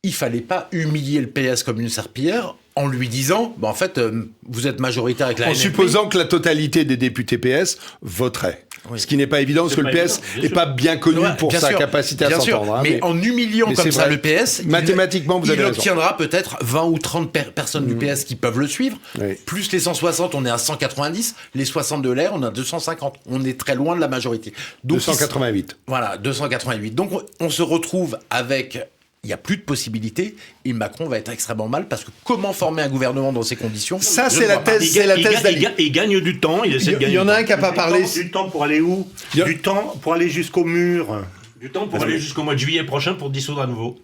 il fallait pas humilier le PS comme une serpillière en lui disant, en fait, vous êtes majoritaire avec la NFP. En supposant que la totalité des députés PS voteraient. Ce qui n'est pas évident, parce que le PS n'est pas bien connu pour sa capacité à s'entendre. Mais en humiliant comme ça le PS, mathématiquement, vous avez raison. Il obtiendra peut-être 20 ou 30 personnes du PS qui peuvent le suivre. Plus les 160, on est à 190. Les 60 de l'air, on est à 250. On est très loin de la majorité. Donc, 288. Voilà, 288. Donc, on se retrouve avec... Il n'y a plus de possibilités et Macron va être extrêmement mal parce que comment former un gouvernement dans ces conditions? Ça, c'est la thèse d'Ali. Il gagne du temps, il essaie de gagner. Il y en a un qui n'a pas parlé. Du temps pour aller où? Du temps pour aller jusqu'au mur. Du temps pour aller jusqu'au mois de juillet prochain pour dissoudre à nouveau.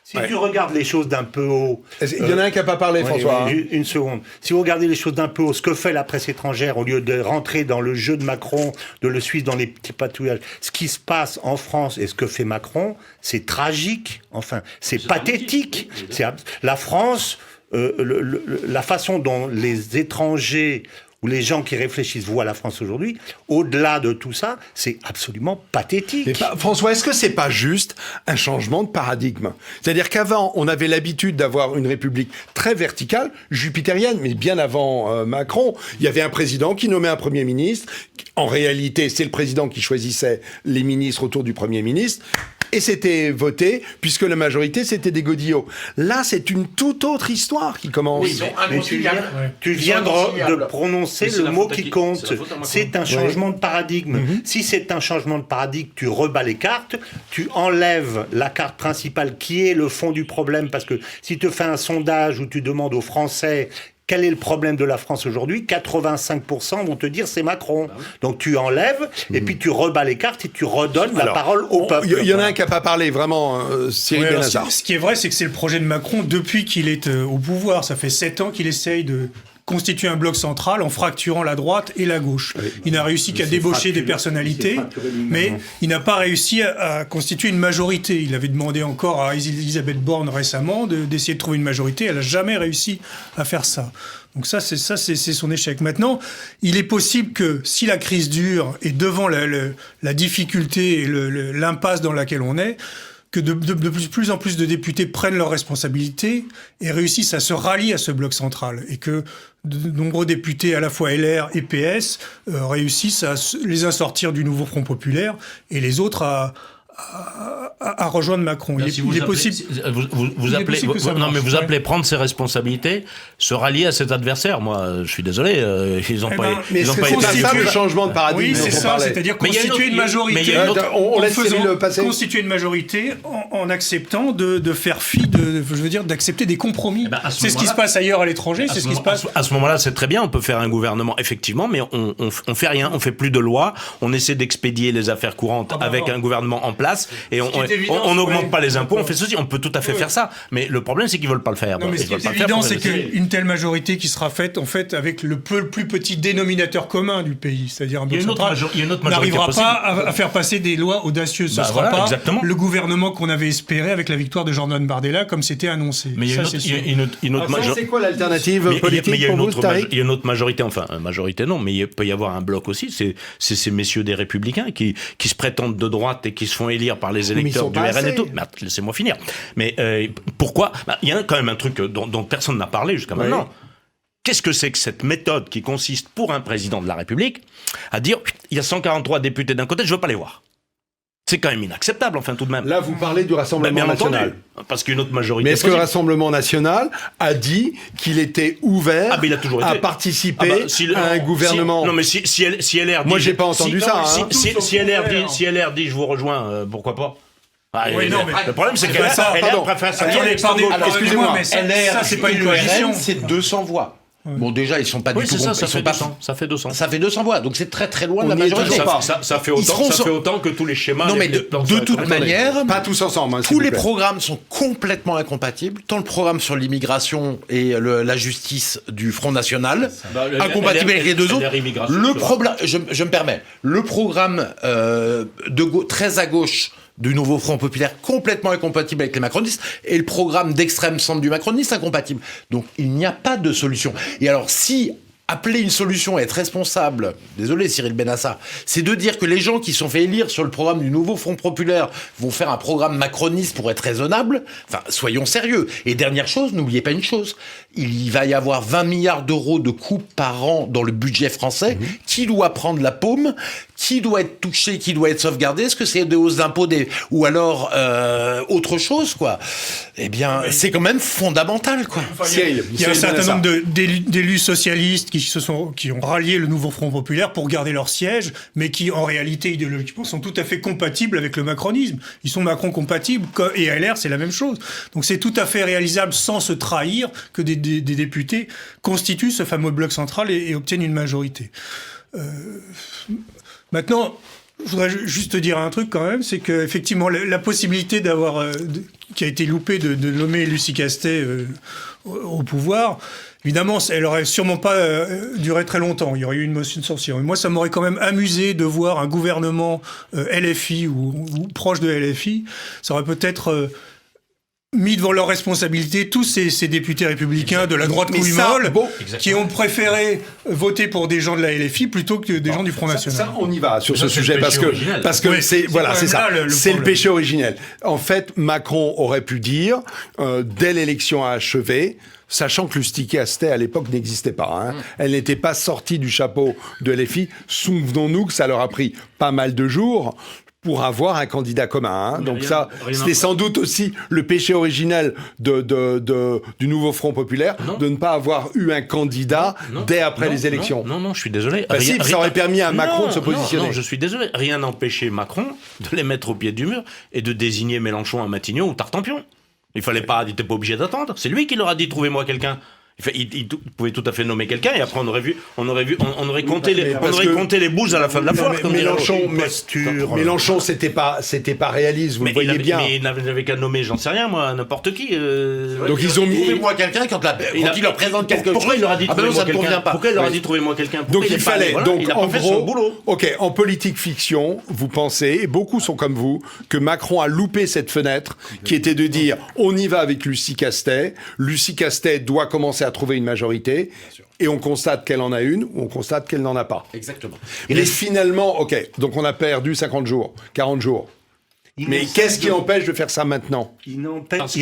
Si tu regardes les choses d'un peu haut... Il y en a un qui n'a pas parlé, François. Une seconde. Si vous regardez les choses d'un peu haut, ce que fait la presse étrangère, au lieu de rentrer dans le jeu de Macron, de le suivre dans les petits patouillages, ce qui se passe en France et ce que fait Macron, c'est tragique. Enfin, c'est pathétique. La France, la façon dont les étrangers... où les gens qui réfléchissent voient la France aujourd'hui, au-delà de tout ça, c'est absolument pathétique. François, est-ce que c'est pas juste un changement de paradigme? C'est-à-dire qu'avant, on avait l'habitude d'avoir une république très verticale, jupitérienne, mais bien avant Macron, il y avait un président qui nommait un Premier ministre. En réalité, c'est le président qui choisissait les ministres autour du Premier ministre. Et c'était voté, puisque la majorité, c'était des godillots. Là, c'est une toute autre histoire qui commence. Oui, tu viens de prononcer le mot qui compte. C'est un changement de paradigme. Si c'est un changement de paradigme, tu rebats les cartes, tu enlèves la carte principale qui est le fond du problème, parce que si tu fais un sondage où tu demandes aux Français... Quel est le problème de la France aujourd'hui? 85% vont te dire c'est Macron. Donc tu enlèves et puis tu rebats les cartes et tu redonnes la parole au peuple. Il y en a un qui n'a pas parlé, vraiment, Cyril Benazar. Ce qui est vrai, c'est que c'est le projet de Macron depuis qu'il est au pouvoir. Ça fait 7 ans qu'il essaye de constituer un bloc central en fracturant la droite et la gauche. Oui. Il n'a réussi qu'à débaucher des personnalités, mais il n'a pas réussi à constituer une majorité. Il avait demandé encore à Elisabeth Borne récemment d'essayer de trouver une majorité. Elle n'a jamais réussi à faire ça. Donc c'est son échec. Maintenant, il est possible que si la crise dure et devant la difficulté et l'impasse dans laquelle on est, que de plus en plus de députés prennent leurs responsabilités et réussissent à se rallier à ce bloc central, et que de nombreux députés, à la fois LR et PS, réussissent à les sortir du nouveau Front populaire et les autres à rejoindre Macron. Il est possible. Vous appelez prendre ses responsabilités, se rallier à cet adversaire. Moi, je suis désolé, ils n'ont pas. Mais c'est ça le changement de paradigme. Oui, c'est ça. C'est-à-dire constituer une majorité. On laisse le passer. Constituer une majorité en acceptant de faire fi d'accepter des compromis. C'est ce qui se passe ailleurs à l'étranger. C'est ce qui se passe. À ce moment-là, c'est très bien. On peut faire un gouvernement, effectivement, mais on fait rien. On fait plus de loi. On essaie d'expédier les affaires courantes avec un gouvernement en place. Et on n'augmente pas les impôts, on fait ceci, on peut tout à fait faire ça. Mais le problème, c'est qu'ils veulent pas le faire. Non, mais ce qui est évident, c'est qu'une telle majorité qui sera faite, en fait, avec le plus petit dénominateur commun du pays, c'est-à-dire un bloc central, n'arrivera pas à faire passer des lois audacieuses. Ce ne sera pas le gouvernement qu'on avait espéré avec la victoire de Jordan Bardella, comme c'était annoncé. Mais il y a une autre majorité. C'est quoi l'alternative politique pour vous, Tariq ? Il y a une autre majorité, enfin, majorité non, mais il peut y avoir un bloc aussi. C'est ces messieurs des Républicains qui se prétendent de droite et qui se font élire par les électeurs du RN et tout. Mais laissez-moi finir. Mais pourquoi ? Il y a quand même un truc dont personne n'a parlé jusqu'à maintenant. Qu'est-ce que c'est que cette méthode qui consiste pour un président de la République à dire il y a 143 députés d'un côté, je veux pas les voir. C'est quand même inacceptable, enfin, tout de même. Là, vous parlez du Rassemblement national. Parce qu'une autre majorité... Mais est-ce que le Rassemblement national a dit qu'il était ouvert à participer à un gouvernement... Non, mais si LR dit... Moi, j'ai pas entendu ça. Si LR dit je vous rejoins, pourquoi pas ? Le problème, c'est qu'elle préfère ça. Excusez-moi, mais ça, c'est pas une coalition. C'est 200 voix. Bon, déjà, ils sont pas du tout... ça fait 200. Ça fait 200. Ça fait 200 voix, donc c'est très très loin de la majorité. Ça fait autant que tous les schémas... Non, mais de toute manière... Pas tous ensemble. Tous les programmes sont complètement incompatibles. Tant le programme sur l'immigration et la justice du Front National, incompatible avec les deux autres. Le problème... Je me permets. Le programme très à gauche du nouveau Front populaire, complètement incompatible avec les macronistes, et le programme d'extrême centre du macroniste, incompatible. Donc il n'y a pas de solution. Et alors si appeler une solution et être responsable, désolé Cyril Benassa, c'est de dire que les gens qui sont fait élire sur le programme du nouveau Front populaire vont faire un programme macroniste pour être raisonnable. Enfin, soyons sérieux. Et dernière chose, n'oubliez pas une chose, il va y avoir 20 milliards d'euros de coupes par an dans le budget français. Qui doit prendre la paume ? Qui doit être touché ? Qui doit être sauvegardé ? Est-ce que c'est des hausses d'impôts ou alors autre chose, quoi ? Eh bien, c'est quand même fondamental, quoi. Il y a un certain nombre d'élus socialistes qui ont rallié le nouveau Front populaire pour garder leur siège, mais qui, en réalité, idéologiquement, sont tout à fait compatibles avec le macronisme. Ils sont Macron compatibles, et LR, c'est la même chose. Donc c'est tout à fait réalisable, sans se trahir, que des députés constituent ce fameux bloc central et obtiennent une majorité. Maintenant, je voudrais juste dire un truc quand même, c'est qu'effectivement, la possibilité qui a été loupée de nommer Lucie Castet au pouvoir, évidemment, elle aurait sûrement pas duré très longtemps. Il y aurait eu une motion de censure. Mais moi, ça m'aurait quand même amusé de voir un gouvernement LFI ou proche de LFI. Ça aurait peut-être... mis devant leurs responsabilités tous ces députés républicains de la droite couille molle qui ont préféré voter pour des gens de la LFI plutôt que des gens du Front National. Ça, on y va sur ce sujet parce que c'est ça. C'est le péché originel. En fait, Macron aurait pu dire dès l'élection achevée, sachant que Lucie Castet à l'époque n'existait pas. Elle n'était pas sortie du chapeau de LFI. Souvenons-nous que ça leur a pris pas mal de jours pour avoir un candidat commun. Donc c'était sans doute aussi le péché originel du nouveau Front populaire, de ne pas avoir eu un candidat dès après les élections. Non, je suis désolé. Ça aurait permis à Macron de se positionner. Non, je suis désolé. Rien n'empêchait Macron de les mettre au pied du mur et de désigner Mélenchon à Matignon ou Tartampion. Il n'était pas obligé d'attendre. C'est lui qui leur a dit « trouvez-moi quelqu'un ». Il pouvait tout à fait nommer quelqu'un et après on aurait compté les bouses à la fin de la foire. Mélenchon, c'était pas réaliste, vous le voyez bien. Mais il n'avait qu'à nommer, j'en sais rien moi, n'importe qui. Donc ils ont mis. Trouvez-moi quelqu'un quand il leur présente quelque chose. Pourquoi il leur a dit ça ne convient pas. Pourquoi il leur a dit trouvez-moi quelqu'un? Donc il fallait. Donc il a en pas fait gros, son boulot. ok, en politique fiction, vous pensez, et beaucoup sont comme vous, que Macron a loupé cette fenêtre qui était de dire on y va avec Lucie Castet. Lucie Castet doit commencer à trouver une majorité. Et on constate qu'elle en a une, ou on constate qu'elle n'en a pas. Exactement. Et finalement, ok, donc on a perdu 50 jours, 40 jours. Mais qu'est-ce qui empêche de faire ça maintenant? Il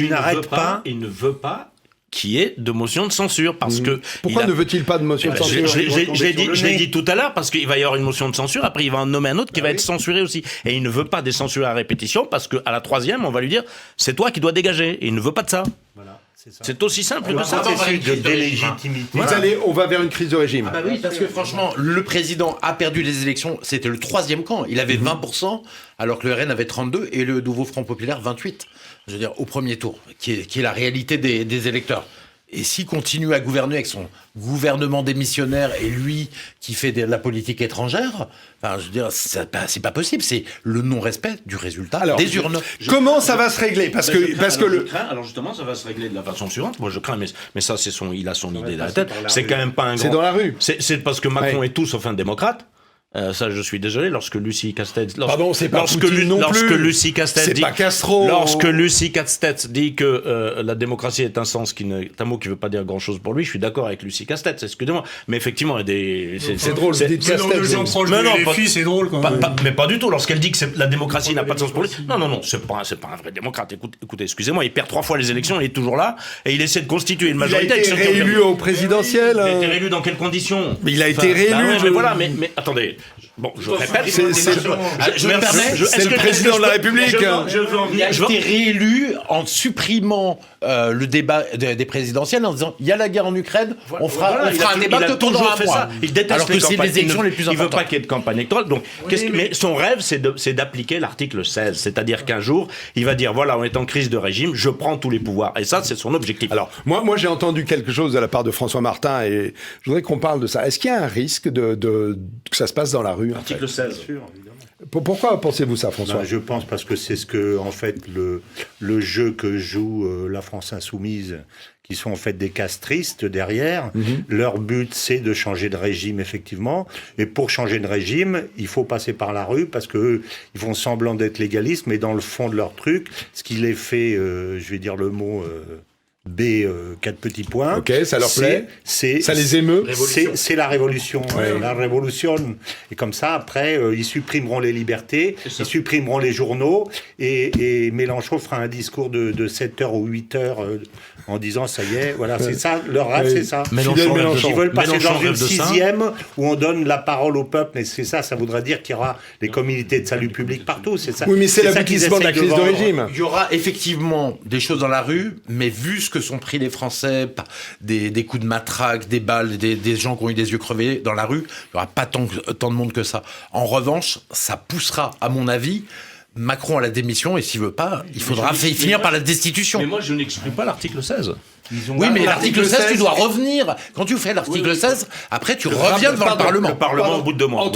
n'arrête pas. Il ne veut pas qu'il y ait de motion de censure, parce que... Pourquoi ne veut-il pas de motion de censure? Je l'ai dit tout à l'heure, parce qu'il va y avoir une motion de censure, après il va en nommer un autre qui va être censuré aussi. Et il ne veut pas des censures à répétition, parce qu'à la troisième, on va lui dire, c'est toi qui dois dégager. Et il ne veut pas de ça. Voilà. C'est aussi simple que ça. De délégitimité. On va vers une crise de régime. Ah bah oui, parce que franchement, le président a perdu les élections. C'était le troisième camp. Il avait 20%, alors que le RN avait 32% et le Nouveau Front Populaire 28%. Je veux dire, au premier tour, qui est la réalité des électeurs. Et s'il continue à gouverner avec son gouvernement démissionnaire et lui qui fait de la politique étrangère, enfin, je veux dire, c'est pas possible. C'est le non-respect du résultat des urnes. Comment ça va se régler? Alors justement, ça va se régler de la façon suivante. Moi, je crains, mais ça, il a son idée dans la tête. C'est quand même pas un grand... C'est dans la rue. C'est parce que Macron est tout sauf un démocrate. Ça, je suis désolé. Lorsque Lucie Castex, c'est pas Poutine non plus. Lorsque Lucie Castex c'est dit, pas Castro. Lorsque Lucie Castex dit que la démocratie est un sens un mot qui veut pas dire grand chose pour lui, je suis d'accord avec Lucie Castex. Excusez-moi, mais effectivement, il y a c'est drôle. C'est c'est drôle quand même. Mais pas du tout. Lorsqu'elle dit que la démocratie n'a pas de sens pour lui, non, c'est pas un vrai démocrate. Écoutez, excusez-moi, il perd 3 fois les élections, il est toujours là et il essaie de constituer une majorité. Il a été réélu au présidentiel. Il a été réélu dans quelles conditions? Il a été réélu. Mais voilà, mais attendez. Bon, je répète. C'est le président de la République. Il a été réélu en supprimant le débat des présidentielles en disant il y a la guerre en Ukraine, on fera un débat que pendant un mois. Il déteste alors que c'est les élections les plus importantes. Il veut pas qu'il y ait de campagne électorale. Donc, mais son rêve, c'est d'appliquer l'article 16. C'est-à-dire qu'un jour, il va dire voilà, on est en crise de régime, je prends tous les pouvoirs. Et ça, c'est son objectif. Alors, moi j'ai entendu quelque chose de la part de François Martin et je voudrais qu'on parle de ça. Est-ce qu'il y a un risque que ça se passe dans la rue? Article 16. Pourquoi pensez-vous ça, François? Je pense parce que c'est ce que, en fait, le jeu que joue la France Insoumise, qui sont en fait des castristes derrière. Leur but, c'est de changer de régime, effectivement. Et pour changer de régime, il faut passer par la rue parce qu'eux, ils font semblant d'être légalistes, mais dans le fond de leur truc, ce qui les fait, je vais dire le mot... 4 petits points. Ok, ça leur plaît. Ça les émeut. C'est la révolution. La révolution. Et comme ça, après, ils supprimeront les libertés, ils supprimeront les journaux, et Mélenchon fera un discours de 7h ou 8h en disant ça y est, voilà, c'est ça, leur rêve, c'est ça. Mélenchon. Ils veulent passer dans une 6e où on donne la parole au peuple, mais c'est ça voudrait dire qu'il y aura des communautés de salut public partout, c'est ça. Oui, mais c'est l'aboutissement de la crise de régime. Il y aura effectivement des choses dans la rue, mais vu ce que sont pris les Français, des coups de matraque, des balles, des gens qui ont eu des yeux crevés dans la rue, il n'y aura pas tant de monde que ça. En revanche, ça poussera, à mon avis, Macron à la démission, et s'il veut pas, il faudra finir par la destitution. Mais moi, je n'exclus pas l'article 16. Oui, mais l'article 16, tu dois revenir. Quand tu fais l'article 16, après, tu reviens devant le Parlement. Le Parlement, au bout de 2 mois.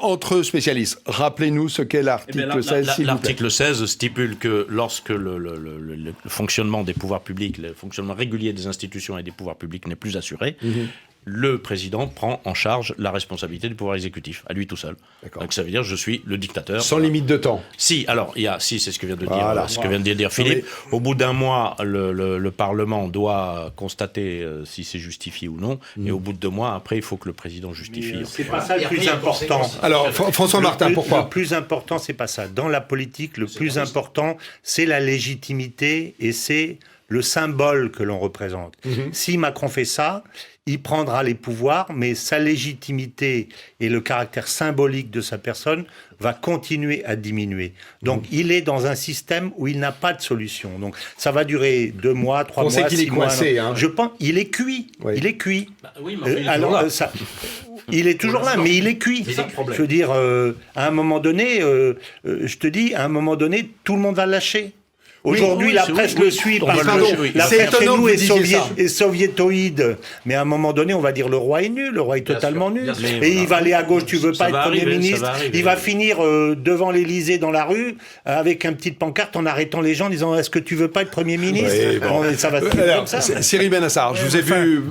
Entre spécialistes, rappelez-nous ce qu'est l'article 16. L'article 16 stipule que lorsque le fonctionnement des pouvoirs publics, le fonctionnement régulier des institutions et des pouvoirs publics n'est plus assuré, le président prend en charge la responsabilité du pouvoir exécutif, à lui tout seul. Donc ça veut dire je suis le dictateur. Sans limite de temps. Si, c'est ce que vient de dire Philippe. Au bout d'1 mois, le Parlement doit constater si c'est justifié ou non, et au bout de 2 mois, après, il faut que le président justifie. C'est pas ça le plus important. Alors, François Martin, pourquoi? Le plus important, c'est pas ça. Dans la politique, le plus important, c'est la légitimité et c'est le symbole que l'on représente. Si Macron fait ça, il prendra les pouvoirs, mais sa légitimité et le caractère symbolique de sa personne va continuer à diminuer. Donc, il est dans un système où il n'a pas de solution. Donc, ça va durer 2 mois, 3 mois, 6 mois. On sait qu'il est coincé. Je pense, il est cuit. Oui. Il est cuit. Oui, mais alors, il est toujours là, mais il est cuit. Je veux dire, à un moment donné, je te dis, à un moment donné, tout le monde va le lâcher. Aujourd'hui, la presse le suit. On va La c'est presse chez étonnant nous que vous disiez ça. est soviétoïde. Mais à un moment donné, on va dire le roi est nul, le roi est totalement nul. bien sûr. Et il va aller à gauche, tu veux Ça pas être va Premier arriver, ministre. ça va arriver. Il va finir devant l'Élysée dans la rue avec une petite pancarte en arrêtant les gens en disant est-ce que tu veux pas être Premier ministre? Oui, bon. Ça va se finir Alors, comme ça. Cyril Benassar, je vous ai vu...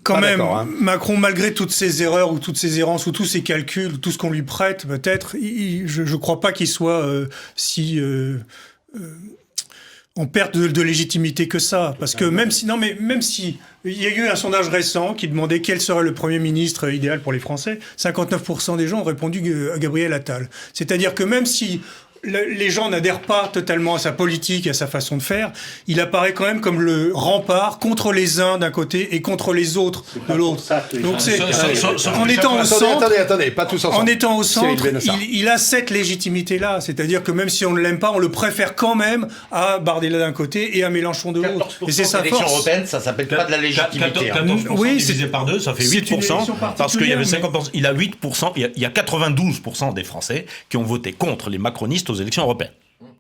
Quand Pas même, d'accord, hein. Macron, malgré toutes ses erreurs ou toutes ses errances ou tous ses calculs, tout ce qu'on lui prête, peut-être, je ne crois pas qu'il soit en perte de légitimité que ça. Parce que même si il y a eu un sondage récent qui demandait quel serait le Premier ministre idéal pour les Français, 59% des gens ont répondu à Gabriel Attal. C'est-à-dire que même si les gens n'adhèrent pas totalement à sa politique, à sa façon de faire, il apparaît quand même comme le rempart contre les uns d'un côté et contre les autres de l'autre. Donc en étant au centre, Attendez, pas tous ensemble. en étant au Cyril centre, Benassar. il a cette légitimité-là. C'est-à-dire que même si on ne l'aime pas, on le préfère quand même à Bardella d'un côté et à Mélenchon de l'autre. Et c'est sa L'élection force. européenne, ça s'appelle pas de la légitimité. 14% Oui, divisé par 2, ça fait c'est une 8%, élection parce qu'il y avait particulière, 50%, il a 8%, il y a 92% des Français qui ont voté contre les macronistes aux élections européennes.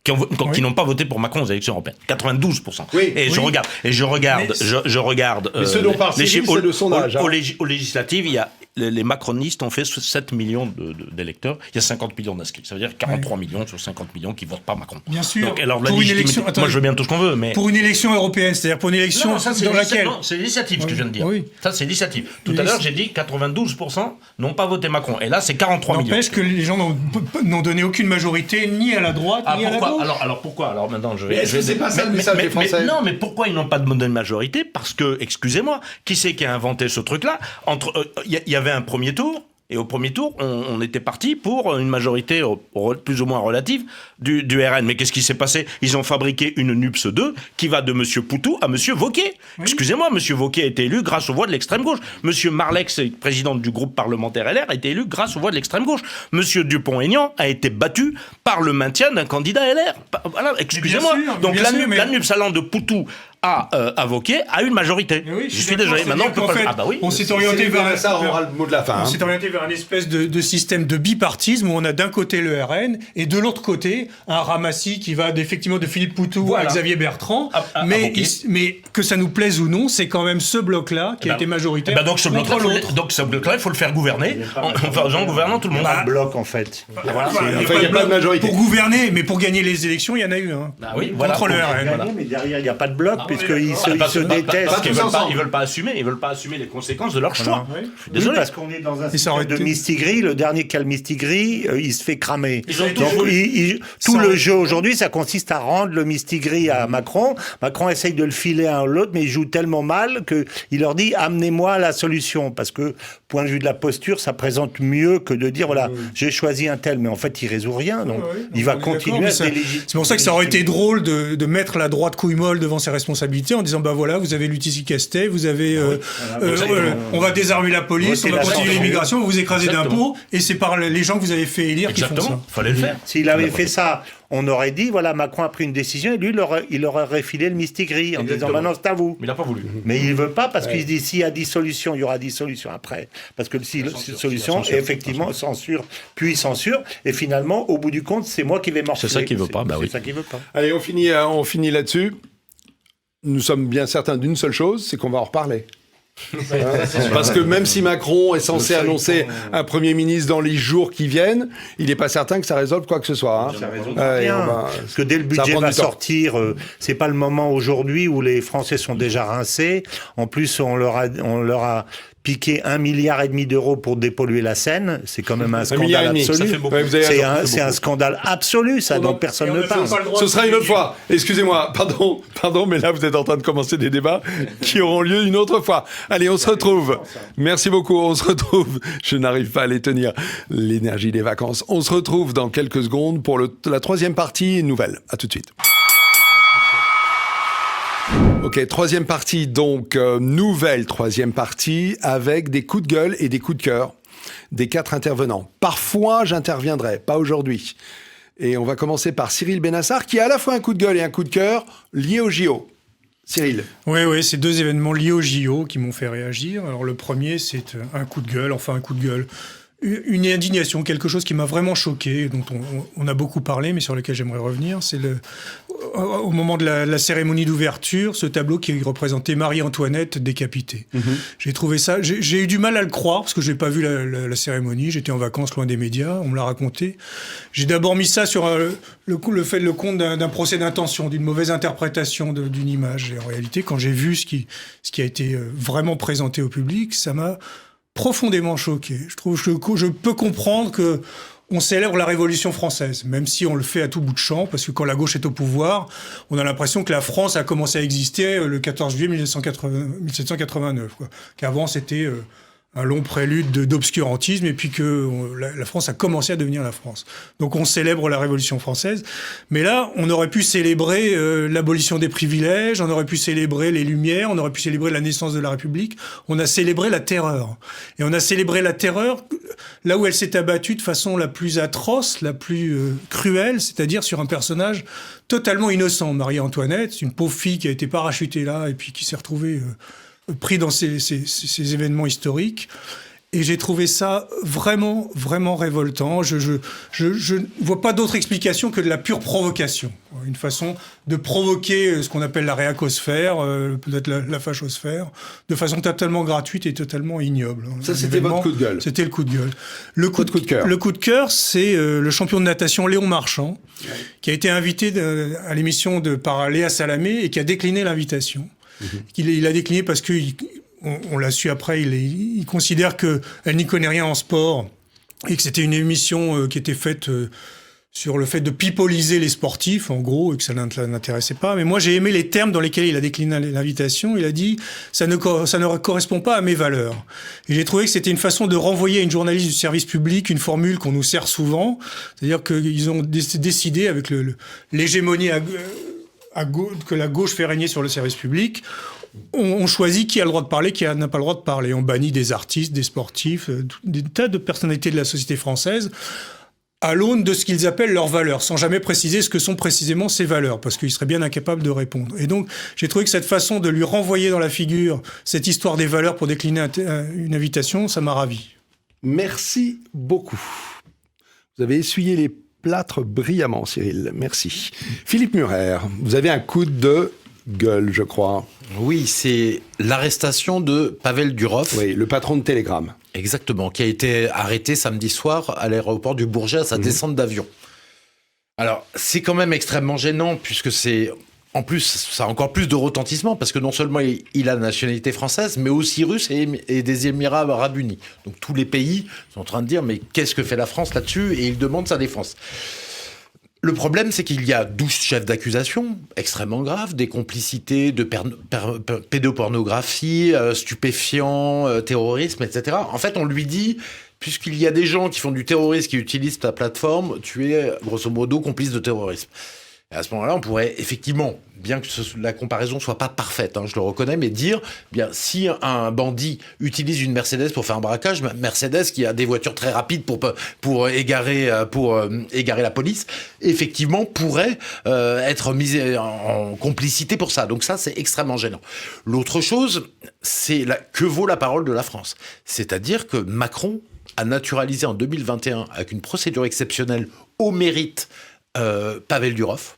Qui n'ont pas voté pour Macron aux élections européennes. 92%. Oui, et je regarde. Mais ce dont parle Cyril, chiffres c'est le sondage. Aux législatives, il y a les macronistes ont fait 7 millions d'électeurs. Il y a 50 millions d'inscrits. Ça veut dire 43 millions sur 50 millions qui votent pas Macron. Bien sûr. Donc, alors, Pour une élection, moi, je veux bien tout ce qu'on veut, mais pour une élection européenne, c'est-à-dire pour une élection dans laquelle... Non, c'est l'initiative, ce que je viens de dire. Oui. Ça, c'est l'initiative. Tout à l'heure, j'ai dit 92% n'ont pas voté Macron. Et là, c'est 43 millions. N'empêche que les gens n'ont donné aucune majorité ni à la droite ni à la gauche. Alors pourquoi? Alors maintenant, je vais. Mais est-ce que c'est pas ça le message des Français? Non, mais pourquoi ils n'ont pas de majorité? Parce que, excusez-moi, qui c'est qui a inventé ce truc-là? Il y avait un premier tour. Et au premier tour, on était parti pour une majorité plus ou moins relative du RN. Mais qu'est-ce qui s'est passé? Ils ont fabriqué une NUPS 2 qui va de M. Poutou à M. Wauquiez. Oui. Excusez-moi, M. Wauquiez a été élu grâce aux voix de l'extrême gauche. M. Marlex, président du groupe parlementaire LR, a été élu grâce aux voix de l'extrême gauche. M. Dupont-Aignan a été battu par le maintien d'un candidat LR. Voilà, excusez-moi. Donc la NUPS allant de Poutou à Wauquiez a eu une majorité. Oui, je suis désolé. Maintenant, on peut pas. Ah bah oui. On s'est orienté vers ça. On aura le mot de la fin. On s'est orienté vers un espèce de système de bipartisme où on a d'un côté le RN et de l'autre côté un ramassis qui va effectivement de Philippe Poutou à Xavier Bertrand. Mais que ça nous plaise ou non, c'est quand même ce bloc-là qui a été majoritaire. Donc ce bloc-là, il faut le faire gouverner en gouvernant tout le monde. Un bloc en fait. Il n'y a pas de majorité. Pour gouverner, mais pour gagner les élections, il y en a eu un. Contre le RN. Mais derrière, il n'y a pas de bloc. Puisqu'ils se détestent. Parce qu'ils veulent pas assumer les conséquences de leur choix. Oui. Je suis désolé. Oui, parce qu'on est dans un système de mistigris. Le dernier qui a le mistigris, il se fait cramer. Tout le jeu aujourd'hui, ça consiste à rendre le mistigris à Macron. Macron essaye de le filer à l'autre, mais il joue tellement mal qu'il leur dit amenez-moi la solution. Parce que, point de vue de la posture, ça présente mieux que de dire voilà, j'ai choisi un tel, mais en fait, il résout rien. Donc, il va continuer à se délégitimer. C'est pour ça que ça aurait été drôle de mettre la droite couille molle devant ses responsabilités en disant bah voilà, vous avez Lucie Castet, vous avez on va désarmer la police, on va continuer l'immigration, vous vous écrasez d'impôts et c'est par les gens que vous avez fait élire qui font ça. Fallait le faire. S'il avait fait ça, on aurait dit voilà, Macron a pris une décision et lui il aurait refilé le mistigris en disant maintenant c'est à vous. Mais il n'a pas voulu. Mais il veut pas parce qu'il se dit s'il y a dissolution, il y aura dissolution après. Parce que si dissolution est effectivement censure puis censure et finalement au bout du compte c'est moi qui vais morfler. C'est ça qu'il veut pas. Bah oui. C'est ça qu'il veut pas. Allez, on finit là-dessus. Nous sommes bien certains d'une seule chose, c'est qu'on va en reparler. Parce que même si Macron est censé annoncer un Premier ministre dans les jours qui viennent, il n'est pas certain que ça résolve quoi que ce soit. Parce que dès le budget va sortir, c'est pas le moment aujourd'hui où les Français sont déjà rincés. En plus, on leur a piquer 1,5 milliard d'euros pour dépolluer la Seine, c'est quand même un scandale absolu. C'est un scandale absolu, ça, dont personne ne parle. Ce sera une autre fois. Excusez-moi, pardon, mais là, vous êtes en train de commencer des débats qui auront lieu une autre fois. Allez, on se retrouve. Merci beaucoup, on se retrouve. Je n'arrive pas à les tenir, l'énergie des vacances. On se retrouve dans quelques secondes pour la troisième partie nouvelle. À tout de suite. Ok, troisième partie, donc nouvelle troisième partie avec des coups de gueule et des coups de cœur des 4 intervenants. Parfois, j'interviendrai, pas aujourd'hui. Et on va commencer par Cyril Benassar, qui a à la fois un coup de gueule et un coup de cœur lié au JO. Cyril. Oui, c'est 2 événements liés au JO qui m'ont fait réagir. Alors le premier, c'est un coup de gueule, une indignation, quelque chose qui m'a vraiment choqué, dont on a beaucoup parlé, mais sur lequel j'aimerais revenir. C'est au moment de la cérémonie d'ouverture, ce tableau qui représentait Marie-Antoinette décapitée. J'ai trouvé ça... J'ai eu du mal à le croire, parce que je n'ai pas vu la cérémonie. J'étais en vacances loin des médias, on me l'a raconté. J'ai d'abord mis ça sur le compte d'un procès d'intention, d'une mauvaise interprétation d'une image. Et en réalité, quand j'ai vu ce qui a été vraiment présenté au public, ça m'a profondément choqué. Je peux comprendre que on célèbre la Révolution française, même si on le fait à tout bout de champ, parce que quand la gauche est au pouvoir, on a l'impression que la France a commencé à exister le 14 juillet 1789, quoi. Qu'avant, c'était un long prélude d'obscurantisme, et puis que la France a commencé à devenir la France. Donc on célèbre la Révolution française, mais là, on aurait pu célébrer l'abolition des privilèges, on aurait pu célébrer les Lumières, on aurait pu célébrer la naissance de la République, on a célébré la terreur. Et on a célébré la terreur là où elle s'est abattue de façon la plus atroce, la plus cruelle, c'est-à-dire sur un personnage totalement innocent. Marie-Antoinette, une pauvre fille qui a été parachutée là, et puis qui s'est retrouvée... pris dans ces événements historiques. Et j'ai trouvé ça vraiment, vraiment révoltant. Je ne vois pas d'autre explication que de la pure provocation. Une façon de provoquer ce qu'on appelle la réacosphère, peut-être la fachosphère, de façon totalement gratuite et totalement ignoble. Ça, c'était votre coup de gueule. C'était le coup de gueule. Le coup de cœur. Le coup de cœur, c'est le champion de natation Léon Marchand, qui a été invité à l'émission par Léa Salamé et qui a décliné l'invitation. Il a décliné parce que, on l'a su après, il considère qu'elle n'y connaît rien en sport et que c'était une émission qui était faite sur le fait de pipoliser les sportifs, en gros, et que ça n'intéressait pas. Mais moi, j'ai aimé les termes dans lesquels il a décliné l'invitation. Il a dit « ça ne correspond pas à mes valeurs ». Et j'ai trouvé que c'était une façon de renvoyer à une journaliste du service public une formule qu'on nous sert souvent, c'est-à-dire qu'ils ont décidé, avec l'hégémonie que la gauche fait régner sur le service public, on choisit qui a le droit de parler, qui n'a pas le droit de parler. On bannit des artistes, des sportifs, des tas de personnalités de la société française à l'aune de ce qu'ils appellent leurs valeurs, sans jamais préciser ce que sont précisément ces valeurs, parce qu'ils seraient bien incapables de répondre. Et donc, j'ai trouvé que cette façon de lui renvoyer dans la figure cette histoire des valeurs pour décliner une invitation, ça m'a ravi. Merci beaucoup. Vous avez essuyé les plâtre brillamment, Cyril. Merci. Philippe Murer, vous avez un coup de gueule, je crois. Oui, c'est l'arrestation de Pavel Durov. Oui, le patron de Telegram. Exactement, qui a été arrêté samedi soir à l'aéroport du Bourget à sa descente d'avion. Alors, c'est quand même extrêmement gênant, puisque c'est... En plus, ça a encore plus de retentissement, parce que non seulement il a la nationalité française, mais aussi russe et des Émirats arabes unis. Donc tous les pays sont en train de dire, mais qu'est-ce que fait la France là-dessus ? Et il demande sa défense. Le problème, c'est qu'il y a 12 chefs d'accusation extrêmement graves, des complicités de pédopornographie, stupéfiants, terrorisme, etc. En fait, on lui dit... Puisqu'il y a des gens qui font du terrorisme, qui utilisent ta plateforme, tu es, grosso modo, complice de terrorisme. Et à ce moment-là, on pourrait effectivement, bien que la comparaison soit pas parfaite, je le reconnais, mais dire, bien, si un bandit utilise une Mercedes pour faire un braquage, Mercedes qui a des voitures très rapides pour égarer la police, effectivement pourrait être mise en complicité pour ça. Donc ça, c'est extrêmement gênant. L'autre chose, c'est que vaut la parole de la France. C'est-à-dire que Macron a naturalisé en 2021, avec une procédure exceptionnelle au mérite, Pavel Durov.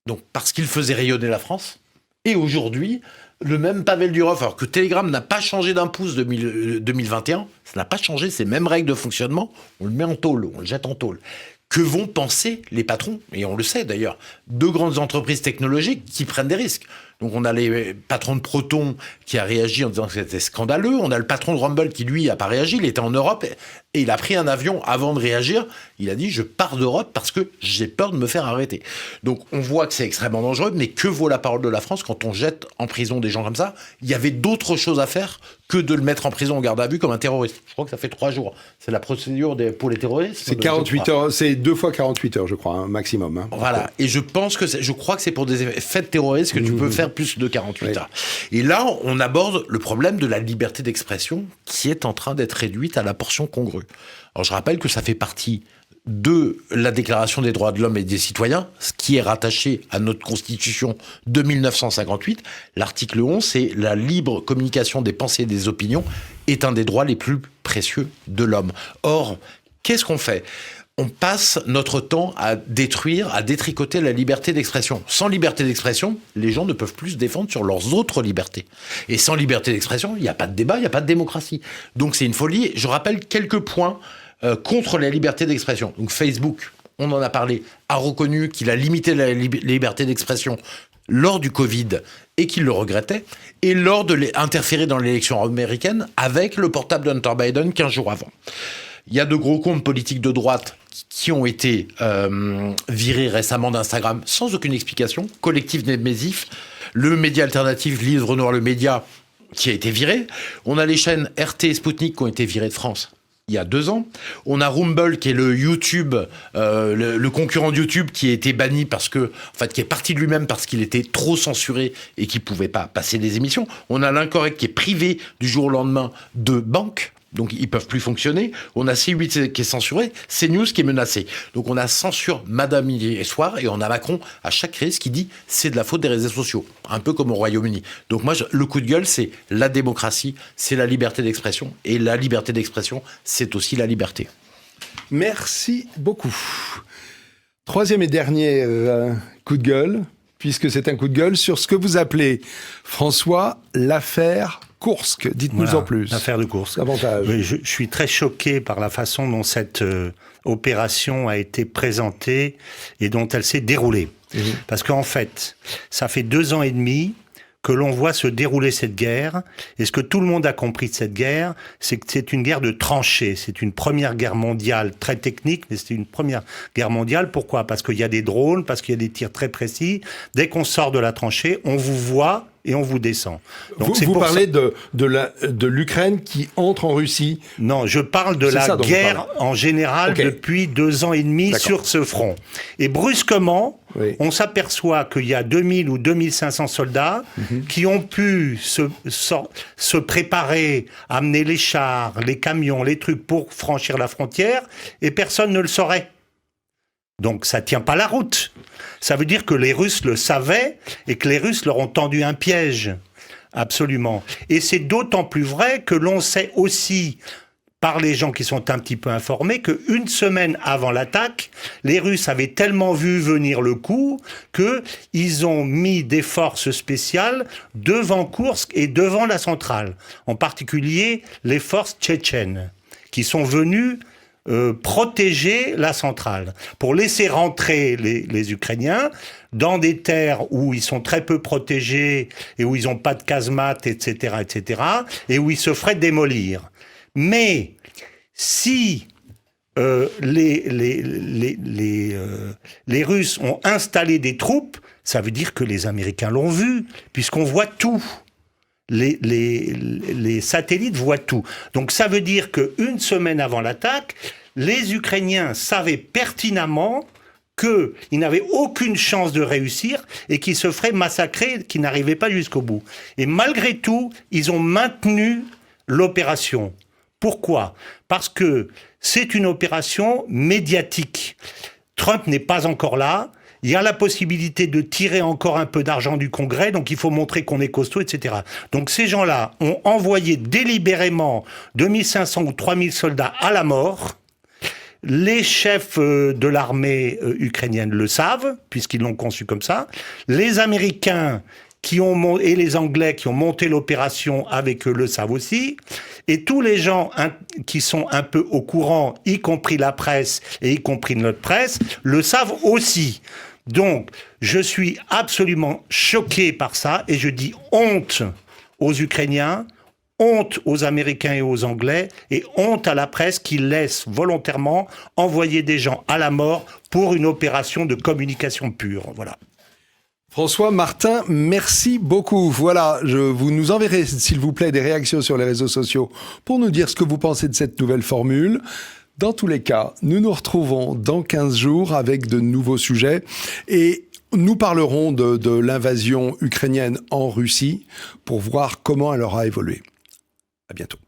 Donc, parce qu'il faisait rayonner la France. Et aujourd'hui, le même Pavel Durov, alors que Telegram n'a pas changé d'un pouce 2021, ça n'a pas changé ses mêmes règles de fonctionnement, on le met en tôle, on le jette en tôle. Que vont penser les patrons, et on le sait d'ailleurs, de grandes entreprises technologiques qui prennent des risques. Donc on a les patrons de Proton qui a réagi en disant que c'était scandaleux, on a le patron de Rumble qui lui a pas réagi, il était en Europe et il a pris un avion avant de réagir, il a dit je pars d'Europe parce que j'ai peur de me faire arrêter. Donc on voit que c'est extrêmement dangereux, mais que vaut la parole de la France quand on jette en prison des gens comme ça ? Il y avait d'autres choses à faire que de le mettre en prison en garde à vue comme un terroriste. Je crois que ça fait 3 jours. C'est la procédure pour les terroristes. C'est 48 heures, c'est 2 fois 48 heures, je crois, maximum. Voilà. Et je crois que c'est pour des faits terroristes que tu peux faire plus de 48 heures. Et là, on aborde le problème de la liberté d'expression qui est en train d'être réduite à la portion congrue. Alors, je rappelle que ça fait partie de la Déclaration des droits de l'homme et des citoyens, ce qui est rattaché à notre Constitution de 1958. L'article 11, c'est la libre communication des pensées et des opinions est un des droits les plus précieux de l'homme. Or, qu'est-ce qu'on fait ? On passe notre temps à détruire, à détricoter la liberté d'expression. Sans liberté d'expression, les gens ne peuvent plus se défendre sur leurs autres libertés. Et sans liberté d'expression, il n'y a pas de débat, il n'y a pas de démocratie. Donc c'est une folie. Je rappelle quelques points contre la liberté d'expression. Donc Facebook, on en a parlé, a reconnu qu'il a limité la liberté d'expression lors du Covid et qu'il le regrettait, et lors de interférer dans l'élection américaine avec le portable d'Hunter Biden 15 jours avant. Il y a de gros comptes politiques de droite qui ont été virés récemment d'Instagram sans aucune explication. Collectif Némésif, le média alternatif Livre Noir le Média qui a été viré. On a les chaînes RT et Sputnik qui ont été virées de France il y a 2 ans. On a Rumble qui est le YouTube, le concurrent de YouTube qui a été banni parce que, en fait, qui est parti de lui-même parce qu'il était trop censuré et qu'il pouvait pas passer des émissions. On a l'Incorrect qui est privé du jour au lendemain de banques. Donc, ils peuvent plus fonctionner. On a C8 qui est censuré, CNews qui est menacé. Donc, on a censure madame midi et soir, et on a Macron à chaque crise qui dit c'est de la faute des réseaux sociaux. Un peu comme au Royaume-Uni. Donc, moi, le coup de gueule, c'est la démocratie, c'est la liberté d'expression. Et la liberté d'expression, c'est aussi la liberté. Merci beaucoup. 3e et dernier coup de gueule, puisque c'est un coup de gueule sur ce que vous appelez, François, l'affaire Kursk. Dites-nous en plus. L'affaire de Kursk. Davantage. Oui, je suis très choqué par la façon dont cette opération a été présentée et dont elle s'est déroulée. Parce qu'en fait, ça fait 2 ans et demi que l'on voit se dérouler cette guerre. Et ce que tout le monde a compris de cette guerre, c'est que c'est une guerre de tranchées. C'est une première guerre mondiale très technique, mais c'est une première guerre mondiale. Pourquoi ? Parce qu'il y a des drones, parce qu'il y a des tirs très précis. Dès qu'on sort de la tranchée, on vous voit et on vous descend. Donc, vous parlez de l'Ukraine qui entre en Russie. Non, je parle de la guerre en général depuis 2 ans et demi sur ce front. Et brusquement, on s'aperçoit qu'il y a 2000 ou 2500 soldats qui ont pu se préparer, amener les chars, les camions, les trucs pour franchir la frontière, et personne ne le saurait. Donc ça tient pas la route. Ça veut dire que les Russes le savaient et que les Russes leur ont tendu un piège. Absolument. Et c'est d'autant plus vrai que l'on sait aussi, par les gens qui sont un petit peu informés, qu'une semaine avant l'attaque, les Russes avaient tellement vu venir le coup qu'ils ont mis des forces spéciales devant Kursk et devant la centrale. En particulier les forces tchétchènes, qui sont venues protéger la centrale, pour laisser rentrer les Ukrainiens dans des terres où ils sont très peu protégés et où ils n'ont pas de casemates, etc., et où ils se feraient démolir. Mais si les Russes ont installé des troupes, ça veut dire que les Américains l'ont vu, puisqu'on voit tout. Les satellites voient tout. Donc ça veut dire qu'une semaine avant l'attaque, les Ukrainiens savaient pertinemment qu'ils n'avaient aucune chance de réussir et qu'ils se feraient massacrer, qu'ils n'arrivaient pas jusqu'au bout. Et malgré tout, ils ont maintenu l'opération. Pourquoi ? Parce que c'est une opération médiatique. Trump n'est pas encore là. Il y a la possibilité de tirer encore un peu d'argent du Congrès, donc il faut montrer qu'on est costaud, etc. Donc ces gens-là ont envoyé délibérément 2500 ou 3000 soldats à la mort. Les chefs de l'armée ukrainienne le savent, puisqu'ils l'ont conçu comme ça. Les Américains et les Anglais qui ont monté l'opération avec eux le savent aussi. Et tous les gens qui sont un peu au courant, y compris la presse et y compris notre presse, le savent aussi. Donc, je suis absolument choqué par ça et je dis honte aux Ukrainiens, honte aux Américains et aux Anglais et honte à la presse qui laisse volontairement envoyer des gens à la mort pour une opération de communication pure. Voilà. François Martin, merci beaucoup. Voilà, vous nous enverrez, s'il vous plaît, des réactions sur les réseaux sociaux pour nous dire ce que vous pensez de cette nouvelle formule. Dans tous les cas, nous nous retrouvons dans 15 jours avec de nouveaux sujets et nous parlerons de l'invasion ukrainienne en Russie pour voir comment elle aura évolué. À bientôt.